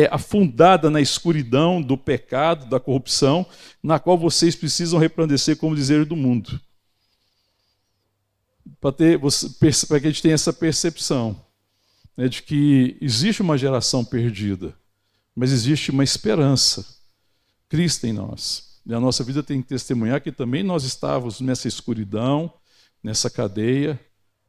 afundada na escuridão do pecado, da corrupção, na qual vocês precisam resplandecer como dizer do mundo. Para que a gente tenha essa percepção, né, de que existe uma geração perdida, mas existe uma esperança, Cristo em nós. E a nossa vida tem que testemunhar que também nós estávamos nessa escuridão, nessa cadeia,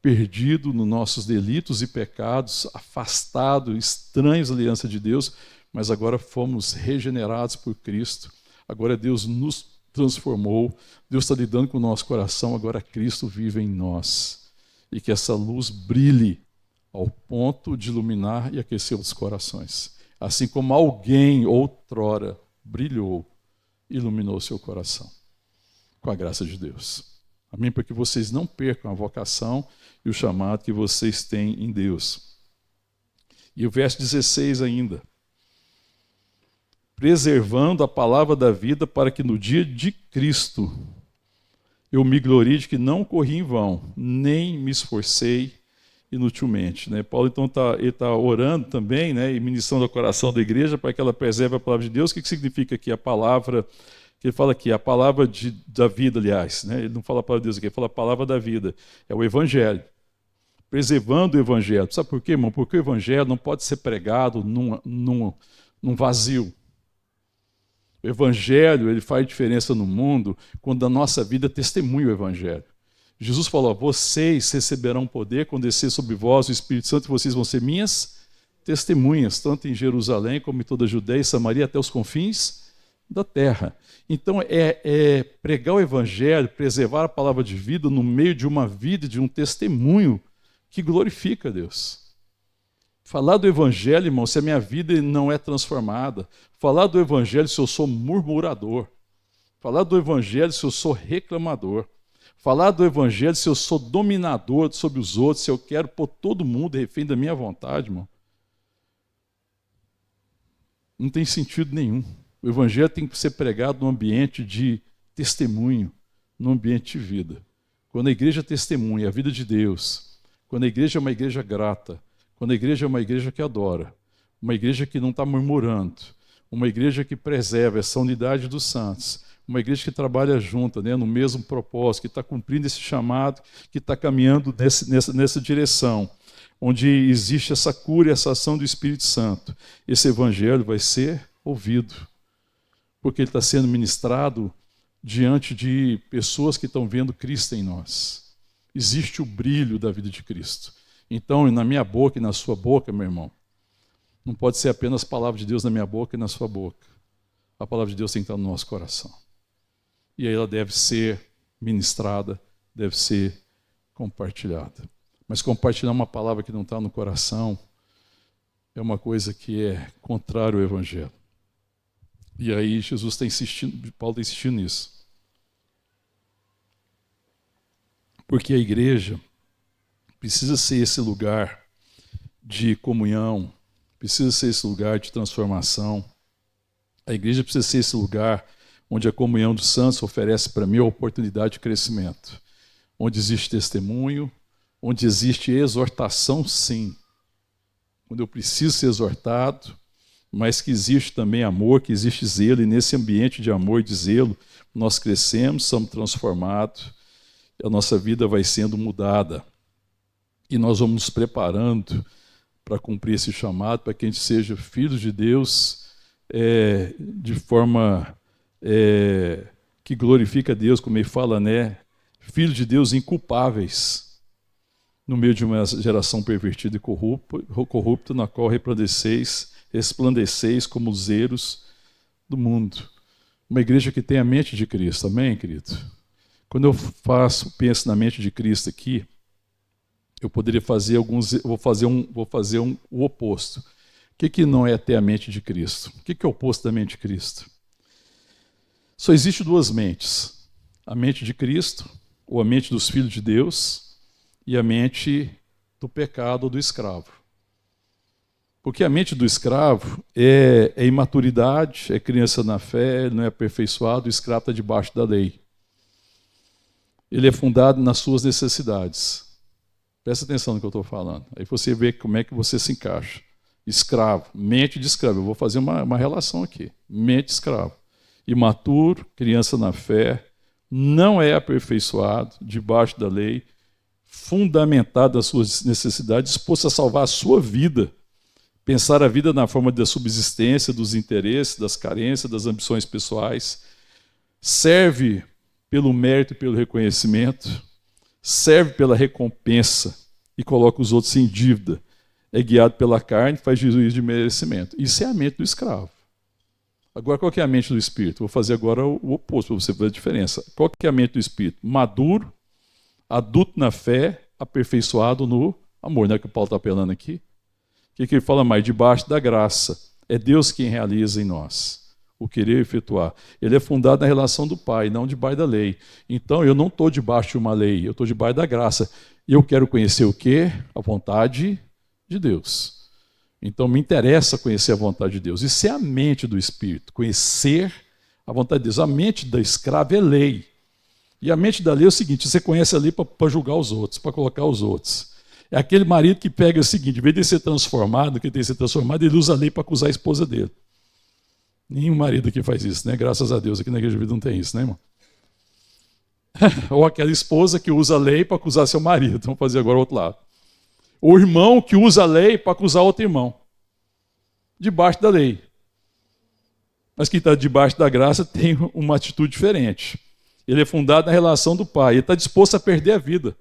perdido nos nossos delitos e pecados, afastado, estranhos à aliança de Deus, mas agora fomos regenerados por Cristo. Agora Deus nos transformou, Deus está lidando com o nosso coração, agora Cristo vive em nós. E que essa luz brilhe ao ponto de iluminar e aquecer os corações. Assim como alguém outrora brilhou, iluminou seu coração, com a graça de Deus. Amém? Para que vocês não percam a vocação e o chamado que vocês têm em Deus. E o verso 16 ainda. Preservando a palavra da vida para que no dia de Cristo eu me glorie de que não corri em vão, nem me esforcei inutilmente. Né? Paulo então está orando também, né, e ministrando ao coração da igreja para que ela preserve a palavra de Deus. O que significa aqui a palavra, que ele fala aqui, a palavra da vida, aliás. Né? Ele não fala a palavra de Deus aqui, ele fala a palavra da vida. É o Evangelho. Preservando o Evangelho. Sabe por quê, irmão? Porque o Evangelho não pode ser pregado num vazio. O Evangelho, ele faz diferença no mundo quando a nossa vida testemunha o Evangelho. Jesus falou, vocês receberão poder quando descer sobre vós o Espírito Santo e vocês vão ser minhas testemunhas, tanto em Jerusalém como em toda a Judeia e Samaria até os confins da terra. Então é pregar o Evangelho, preservar a palavra de vida no meio de uma vida, de um testemunho que glorifica a Deus. Falar do Evangelho, irmão, se a minha vida não é transformada. Falar do Evangelho se eu sou murmurador. Falar do Evangelho se eu sou reclamador. Falar do Evangelho se eu sou dominador sobre os outros, se eu quero pôr todo mundo refém da minha vontade, irmão. Não tem sentido nenhum. O Evangelho tem que ser pregado num ambiente de testemunho, num ambiente de vida. Quando a igreja testemunha a vida de Deus, quando a igreja é uma igreja grata, quando a igreja é uma igreja que adora, uma igreja que não está murmurando, uma igreja que preserva essa unidade dos santos, uma igreja que trabalha junta, né, no mesmo propósito, que está cumprindo esse chamado, que está caminhando nessa direção, onde existe essa cura e essa ação do Espírito Santo. Esse evangelho vai ser ouvido, porque ele está sendo ministrado diante de pessoas que estão vendo Cristo em nós. Existe o brilho da vida de Cristo. Então, na minha boca e na sua boca, meu irmão, não pode ser apenas a palavra de Deus na minha boca e na sua boca. A palavra de Deus tem que estar no nosso coração. E aí ela deve ser ministrada, deve ser compartilhada. Mas compartilhar uma palavra que não está no coração é uma coisa que é contrário ao Evangelho. E aí Jesus está insistindo, Paulo está insistindo nisso. Porque a igreja precisa ser esse lugar de comunhão, precisa ser esse lugar de transformação. A igreja precisa ser esse lugar onde a comunhão dos santos oferece para mim a oportunidade de crescimento, onde existe testemunho, onde existe exortação, sim, quando eu preciso ser exortado, mas que existe também amor, que existe zelo, e nesse ambiente de amor e de zelo nós crescemos, somos transformados, a nossa vida vai sendo mudada. E nós vamos nos preparando para cumprir esse chamado, para que a gente seja filhos de Deus de forma que glorifica a Deus, como ele fala, né? Filhos de Deus inculpáveis, no meio de uma geração pervertida e corrupta, na qual resplandeceis como zeros do mundo. Uma igreja que tem a mente de Cristo, amém, querido? Quando eu penso na mente de Cristo aqui, eu poderia fazer vou fazer o oposto. O que não é ter a mente de Cristo? O que é o oposto da mente de Cristo? Só existe duas mentes. A mente de Cristo, ou a mente dos filhos de Deus, e a mente do pecado ou do escravo. Porque a mente do escravo é imaturidade, é criança na fé, não é aperfeiçoado, o escravo está debaixo da lei. Ele é fundado nas suas necessidades. Presta atenção no que eu estou falando. Aí você vê como é que você se encaixa. Escravo, mente de escravo. Eu vou fazer uma relação aqui. Mente de escravo. Imaturo, criança na fé, não é aperfeiçoado, debaixo da lei, fundamentado nas suas necessidades, disposto a salvar a sua vida. Pensar a vida na forma da subsistência, dos interesses, das carências, das ambições pessoais. Serve pelo mérito e pelo reconhecimento. Serve pela recompensa e coloca os outros em dívida. É guiado pela carne, faz juízo de merecimento. Isso é a mente do escravo. Agora, qual que é a mente do Espírito? Vou fazer agora o oposto, para você ver a diferença. Qual que é a mente do Espírito? Maduro, adulto na fé, aperfeiçoado no amor. Não é que o Paulo está apelando aqui? O que ele fala mais? Debaixo da graça. É Deus quem realiza em nós o querer e o efetuar. Ele é fundado na relação do Pai, não debaixo da lei. Então, eu não estou debaixo de uma lei, eu estou debaixo da graça. E eu quero conhecer o quê? A vontade de Deus. Então, me interessa conhecer a vontade de Deus. Isso é a mente do Espírito, conhecer a vontade de Deus. A mente da escrava é lei. E a mente da lei é o seguinte, você conhece a lei para julgar os outros, para colocar os outros. É aquele marido que pega o seguinte, em vez de ser transformado, que tem que ser transformado, ele usa a lei para acusar a esposa dele. Nenhum marido aqui faz isso, né? Graças a Deus, aqui na Igreja de Vida não tem isso, né, irmão? Ou aquela esposa que usa a lei para acusar seu marido. Vamos fazer agora o outro lado. O irmão que usa a lei para acusar outro irmão. Debaixo da lei. Mas quem está debaixo da graça tem uma atitude diferente. Ele é fundado na relação do Pai. Ele está disposto a perder a vida.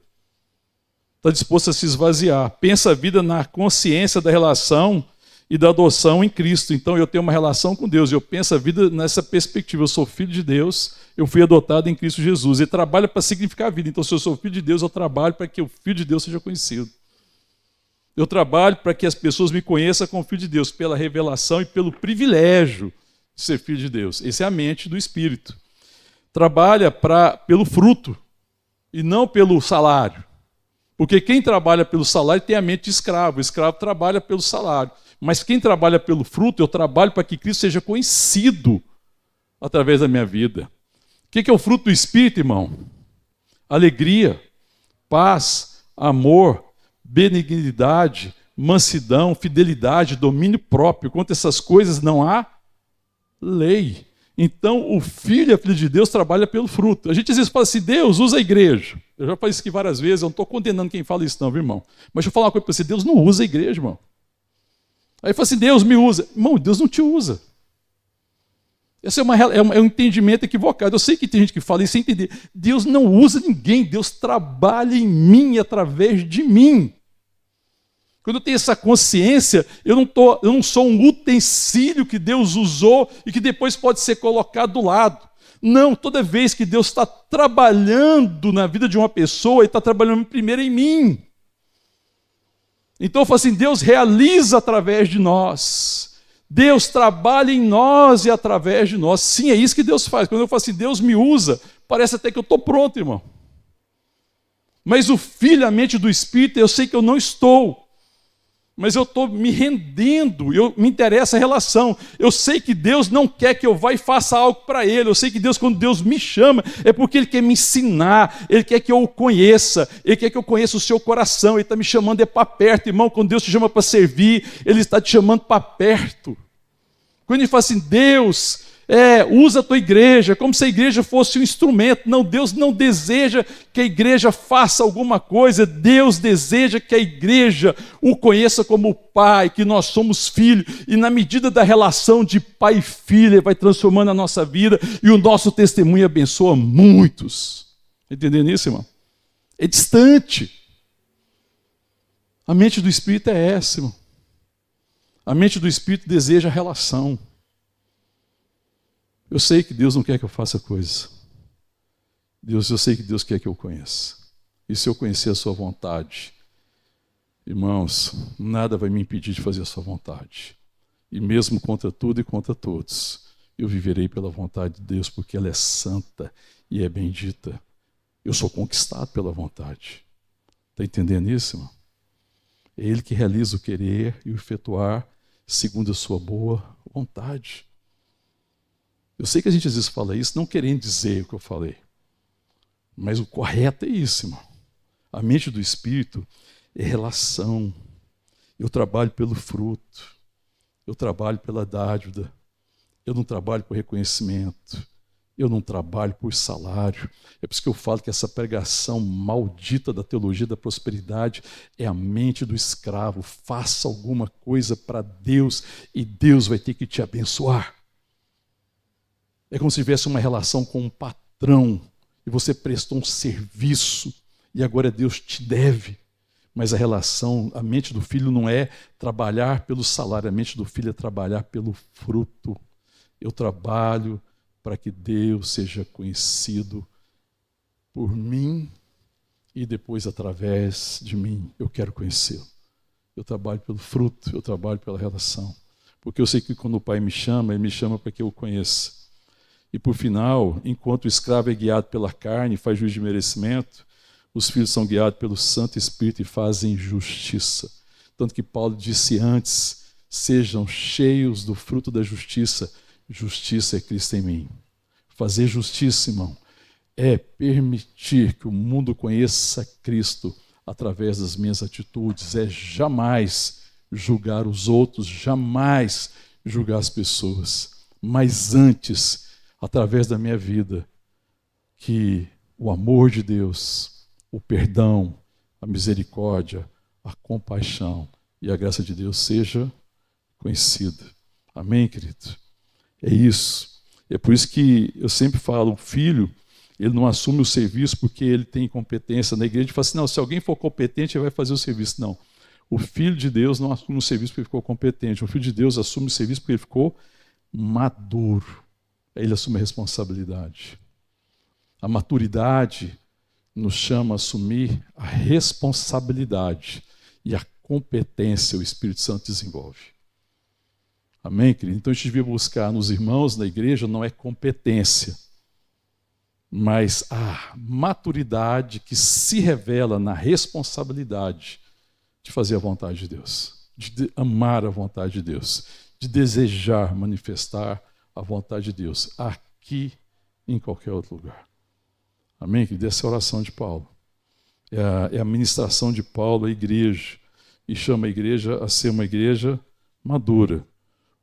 Está disposto a se esvaziar. Pensa a vida na consciência da relação e da adoção em Cristo. Então eu tenho uma relação com Deus. Eu penso a vida nessa perspectiva. Eu sou filho de Deus, eu fui adotado em Cristo Jesus. Ele trabalha para significar a vida. Então se eu sou filho de Deus, eu trabalho para que o filho de Deus seja conhecido. Eu trabalho para que as pessoas me conheçam como filho de Deus, pela revelação e pelo privilégio de ser filho de Deus. Essa é a mente do Espírito. Trabalha pelo fruto e não pelo salário. Porque quem trabalha pelo salário tem a mente de escravo. O escravo trabalha pelo salário. Mas quem trabalha pelo fruto, eu trabalho para que Cristo seja conhecido através da minha vida. O que é o fruto do Espírito, irmão? Alegria, paz, amor, benignidade, mansidão, fidelidade, domínio próprio. Contra essas coisas não há lei. Então, o filho e a filha de Deus trabalha pelo fruto. A gente às vezes fala assim, Deus usa a igreja. Eu já falei isso aqui várias vezes, eu não estou condenando quem fala isso não, viu, irmão? Mas deixa eu falar uma coisa para você, Deus não usa a igreja, irmão. Aí fala assim, Deus me usa. Irmão, Deus não te usa. Esse é um entendimento equivocado. Eu sei que tem gente que fala isso sem entender. Deus não usa ninguém, Deus trabalha em mim e através de mim. Quando eu tenho essa consciência, eu não sou um utensílio que Deus usou e que depois pode ser colocado do lado. Não, toda vez que Deus está trabalhando na vida de uma pessoa, Ele está trabalhando primeiro em mim. Então eu falo assim, Deus realiza através de nós. Deus trabalha em nós e através de nós. Sim, é isso que Deus faz. Quando eu falo assim, Deus me usa, parece até que eu estou pronto, irmão. Mas o Filho, a mente do Espírito, eu sei que eu não estou. Mas eu estou me rendendo, me interessa a relação. Eu sei que Deus não quer que eu vá e faça algo para Ele. Eu sei que Deus, quando Deus me chama, é porque Ele quer me ensinar, Ele quer que eu o conheça, Ele quer que eu conheça o seu coração. Ele está me chamando para perto, irmão. Quando Deus te chama para servir, Ele está te chamando para perto. Quando Ele fala assim, Deus, usa a tua igreja, como se a igreja fosse um instrumento. Não, Deus não deseja que a igreja faça alguma coisa. Deus deseja que a igreja o conheça como Pai, que nós somos filhos. E na medida da relação de pai e filho, Ele vai transformando a nossa vida e o nosso testemunho abençoa muitos. Entendendo isso, irmão? É distante. A mente do Espírito é essa, irmão. A mente do Espírito deseja relação. Eu sei que Deus não quer que eu faça coisas. Eu sei que Deus quer que eu conheça. E se eu conhecer a sua vontade, irmãos, nada vai me impedir de fazer a sua vontade. E mesmo contra tudo e contra todos, eu viverei pela vontade de Deus, porque ela é santa e é bendita. Eu sou conquistado pela vontade. Está entendendo isso, irmão? É Ele que realiza o querer e o efetuar segundo a sua boa vontade. Eu sei que a gente às vezes fala isso não querendo dizer o que eu falei. Mas o correto é isso, irmão. A mente do Espírito é relação. Eu trabalho pelo fruto. Eu trabalho pela dádiva. Eu não trabalho por reconhecimento. Eu não trabalho por salário. É por isso que eu falo que essa pregação maldita da teologia da prosperidade é a mente do escravo. Faça alguma coisa para Deus e Deus vai ter que te abençoar. É como se tivesse uma relação com um patrão e você prestou um serviço e agora Deus te deve. Mas a relação, a mente do filho não é trabalhar pelo salário, a mente do filho é trabalhar pelo fruto. Eu trabalho para que Deus seja conhecido por mim e depois através de mim. Eu quero conhecê-lo. Eu trabalho pelo fruto, eu trabalho pela relação. Porque eu sei que quando o Pai me chama, Ele me chama para que eu o conheça. E por final, enquanto o escravo é guiado pela carne e faz juízo de merecimento, os filhos são guiados pelo Santo Espírito e fazem justiça. Tanto que Paulo disse antes, sejam cheios do fruto da justiça. Justiça é Cristo em mim. Fazer justiça, irmão, é permitir que o mundo conheça Cristo através das minhas atitudes, é jamais julgar os outros, jamais julgar as pessoas, mas antes, através da minha vida, que o amor de Deus, o perdão, a misericórdia, a compaixão e a graça de Deus seja conhecida. Amém, querido? É isso. É por isso que eu sempre falo, o filho, ele não assume o serviço porque ele tem competência na igreja. Ele fala assim, não, se alguém for competente, ele vai fazer o serviço. Não. O filho de Deus não assume o serviço porque ele ficou competente. O filho de Deus assume o serviço porque ele ficou maduro. Aí ele assume a responsabilidade. A maturidade nos chama a assumir a responsabilidade e a competência o Espírito Santo desenvolve. Amém, querido? Então a gente devia buscar nos irmãos, na igreja, não é competência, mas a maturidade que se revela na responsabilidade de fazer a vontade de Deus, de amar a vontade de Deus, de desejar manifestar a vontade de Deus, aqui e em qualquer outro lugar. Amém? Que essa é a oração de Paulo. É a ministração de Paulo à igreja, e chama a igreja a ser uma igreja madura,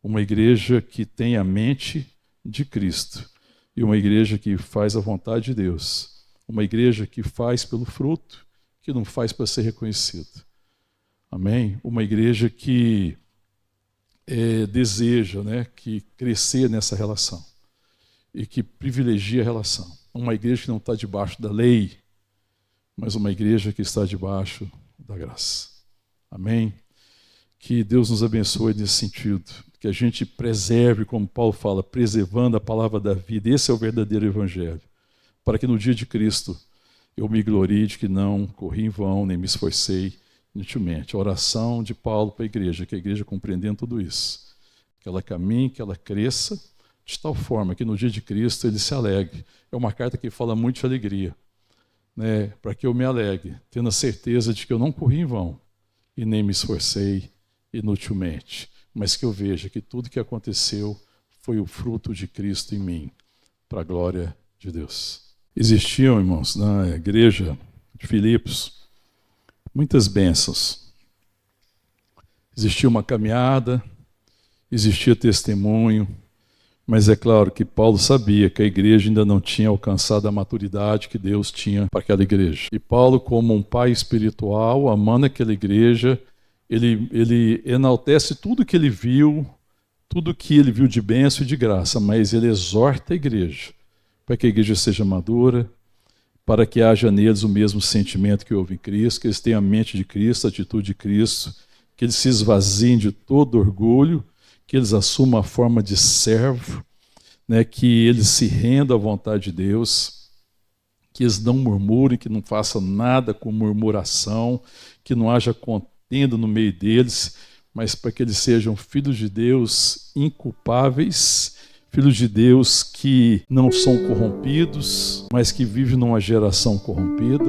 uma igreja que tem a mente de Cristo, e uma igreja que faz a vontade de Deus, uma igreja que faz pelo fruto, que não faz para ser reconhecido. Amém? Uma igreja que deseja, que crescer nessa relação e que privilegia a relação. Uma igreja que não está debaixo da lei, mas uma igreja que está debaixo da graça. Amém? Que Deus nos abençoe nesse sentido, que a gente preserve, como Paulo fala, preservando a palavra da vida. Esse é o verdadeiro evangelho, para que no dia de Cristo eu me glorie de que não corri em vão, nem me esforcei inutilmente. A oração de Paulo para a igreja, que a igreja compreendendo tudo isso, que ela caminhe, que ela cresça, de tal forma que no dia de Cristo ele se alegre. É uma carta que fala muito de alegria, para que eu me alegre, tendo a certeza de que eu não corri em vão e nem me esforcei inutilmente, mas que eu veja que tudo que aconteceu foi o fruto de Cristo em mim, para a glória de Deus. Existiam, irmãos, na igreja de Filipos, muitas bênçãos. Existia uma caminhada, existia testemunho, mas é claro que Paulo sabia que a igreja ainda não tinha alcançado a maturidade que Deus tinha para aquela igreja. E Paulo, como um pai espiritual, amando aquela igreja, ele enaltece tudo que ele viu de bênção e de graça, mas ele exorta a igreja para que a igreja seja madura, para que haja neles o mesmo sentimento que houve em Cristo, que eles tenham a mente de Cristo, a atitude de Cristo, que eles se esvaziem de todo orgulho, que eles assumam a forma de servo, que eles se rendam à vontade de Deus, que eles não murmurem, que não façam nada com murmuração, que não haja contenda no meio deles, mas para que eles sejam filhos de Deus inculpáveis, filhos de Deus que não são corrompidos, mas que vivem numa geração corrompida,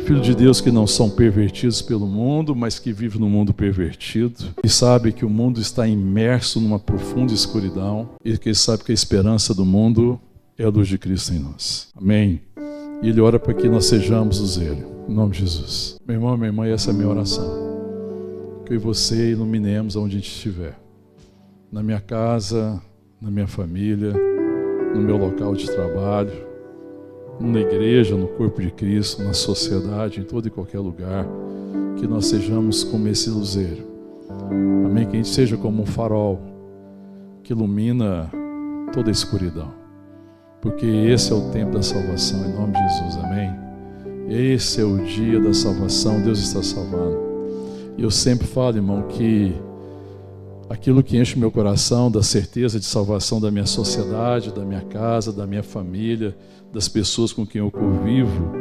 filhos de Deus que não são pervertidos pelo mundo, mas que vivem num mundo pervertido, e sabe que o mundo está imerso numa profunda escuridão, e que sabe que a esperança do mundo é a luz de Cristo em nós. Amém? E Ele ora para que nós sejamos luz dele, em nome de Jesus. Meu irmão, minha irmã, essa é a minha oração. Que eu e você iluminemos onde a gente estiver. Na minha casa, na minha família, no meu local de trabalho, na igreja, no corpo de Cristo, na sociedade, em todo e qualquer lugar, que nós sejamos como esse luzeiro. Amém? Que a gente seja como um farol que ilumina toda a escuridão. Porque esse é o tempo da salvação, em nome de Jesus. Amém? Esse é o dia da salvação, Deus está salvando. E eu sempre falo, irmão, que aquilo que enche o meu coração da certeza de salvação da minha sociedade, da minha casa, da minha família, das pessoas com quem eu convivo,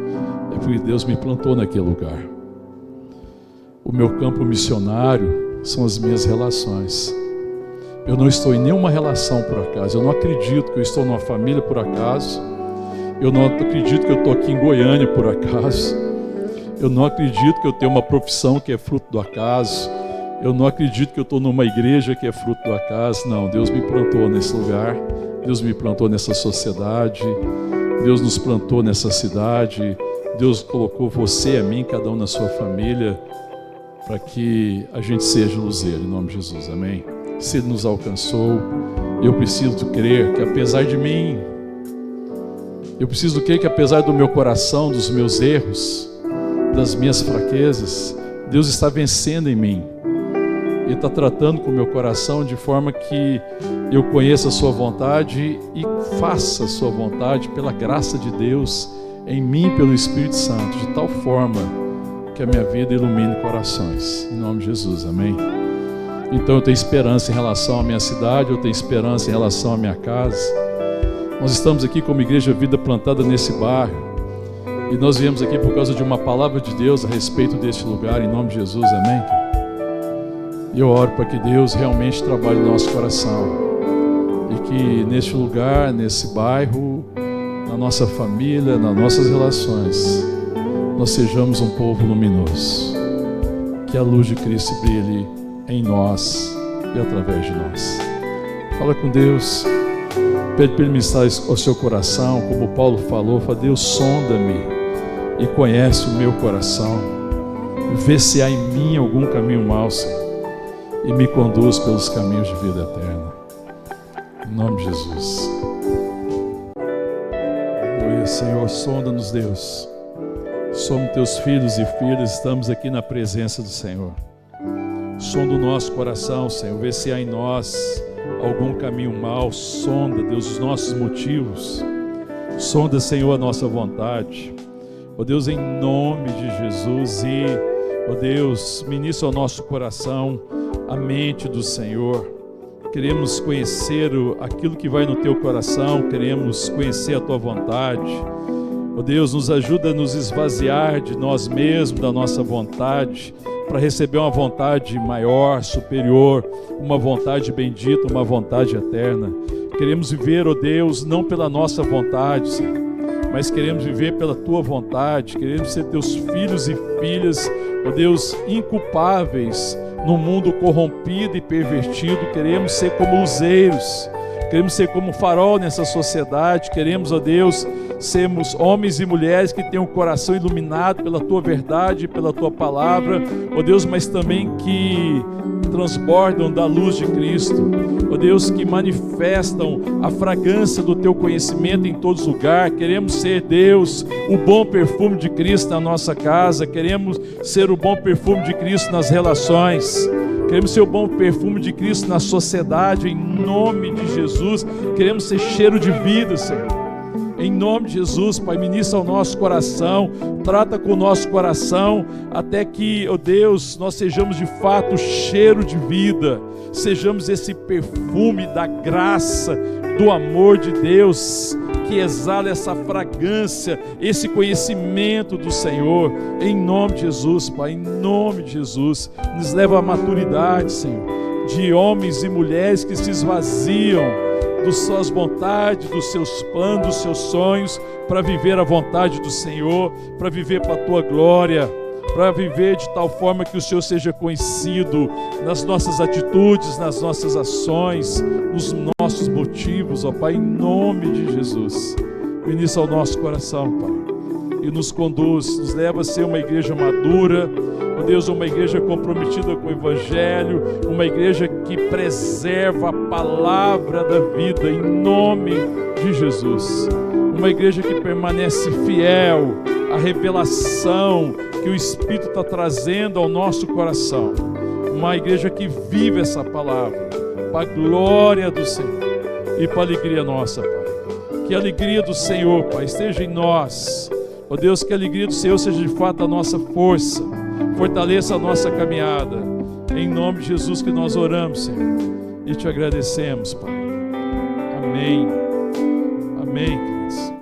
é porque Deus me plantou naquele lugar. O meu campo missionário são as minhas relações. Eu não estou em nenhuma relação por acaso. Eu não acredito que eu estou numa família por acaso. Eu não acredito que eu estou aqui em Goiânia por acaso. Eu não acredito que eu tenho uma profissão que é fruto do acaso. Eu não acredito que eu estou numa igreja que é fruto do acaso. Não, Deus me plantou nesse lugar. Deus me plantou nessa sociedade. Deus nos plantou nessa cidade. Deus colocou você, a mim, cada um na sua família, para que a gente seja luzeiro, em nome de Jesus, amém? Se Ele nos alcançou, eu preciso crer que apesar de mim, eu preciso crer que apesar do meu coração, dos meus erros, das minhas fraquezas, Deus está vencendo em mim. Ele está tratando com o meu coração de forma que eu conheça a sua vontade e faça a sua vontade pela graça de Deus em mim, pelo Espírito Santo, de tal forma que a minha vida ilumine corações. Em nome de Jesus, amém? Então eu tenho esperança em relação à minha cidade, eu tenho esperança em relação à minha casa. Nós estamos aqui como Igreja Vida Plantada nesse bairro. E nós viemos aqui por causa de uma palavra de Deus a respeito deste lugar, em nome de Jesus, amém? E eu oro para que Deus realmente trabalhe no nosso coração. E que neste lugar, nesse bairro, na nossa família, nas nossas relações, nós sejamos um povo luminoso. Que a luz de Cristo brilhe em nós e através de nós. Fala com Deus. Pede para Ele ministrar ao seu coração, como Paulo falou. Fala: Deus, sonda-me e conhece o meu coração. Vê se há em mim algum caminho mau, Senhor, e me conduz pelos caminhos de vida eterna. Em nome de Jesus. Aleluia, Senhor, sonda-nos, Deus. Somos teus filhos e filhas, estamos aqui na presença do Senhor. Sonda o nosso coração, Senhor, vê se há em nós algum caminho mau. Sonda, Deus, os nossos motivos. Sonda, Senhor, a nossa vontade. Ó Deus, em nome de Jesus, e, ó Deus, ministra ao nosso coração a mente do Senhor. Queremos conhecer aquilo que vai no teu coração, queremos conhecer a tua vontade. Ó Deus, nos ajuda a nos esvaziar de nós mesmos, da nossa vontade, para receber uma vontade maior, superior, uma vontade bendita, uma vontade eterna. Queremos viver, ó Deus, não pela nossa vontade, Senhor, mas queremos viver pela tua vontade. Queremos ser teus filhos e filhas, ó Deus, inculpáveis num mundo corrompido e pervertido. Queremos ser como luzeiros, queremos ser como farol nessa sociedade. Queremos, ó Deus, sermos homens e mulheres que tenham o coração iluminado pela tua verdade, pela tua palavra, ó Deus, mas também que transbordam da luz de Cristo, ó Deus, que manifestam a fragrância do teu conhecimento em todos os lugares. Queremos ser, Deus, o bom perfume de Cristo na nossa casa. Queremos ser o bom perfume de Cristo nas relações. Queremos ser o bom perfume de Cristo na sociedade, em nome de Jesus. Queremos ser cheiro de vida, Senhor. Em nome de Jesus, Pai, ministra ao nosso coração, trata com o nosso coração, até que, ó Deus, nós sejamos de fato cheiro de vida, sejamos esse perfume da graça, do amor de Deus, que exala essa fragrância, esse conhecimento do Senhor. Em nome de Jesus, Pai, em nome de Jesus, nos leva à maturidade, Senhor, de homens e mulheres que se esvaziam das suas vontades, dos seus planos, dos seus sonhos, para viver a vontade do Senhor, para viver para a tua glória, para viver de tal forma que o Senhor seja conhecido nas nossas atitudes, nas nossas ações, nos nossos motivos, ó Pai, em nome de Jesus. Ministra ao nosso coração, Pai, e nos conduz, nos leva a ser uma igreja madura, ó Deus, uma igreja comprometida com o Evangelho, uma igreja que preserva a palavra da vida, em nome de Jesus. Uma igreja que permanece fiel à revelação que o Espírito está trazendo ao nosso coração. Uma igreja que vive essa palavra, para a glória do Senhor e para a alegria nossa, Pai. Que a alegria do Senhor, Pai, esteja em nós. Ó Deus, que a alegria do Senhor seja de fato a nossa força, fortaleça a nossa caminhada. Em nome de Jesus que nós oramos, Senhor, e te agradecemos, Pai. Amém. Amém.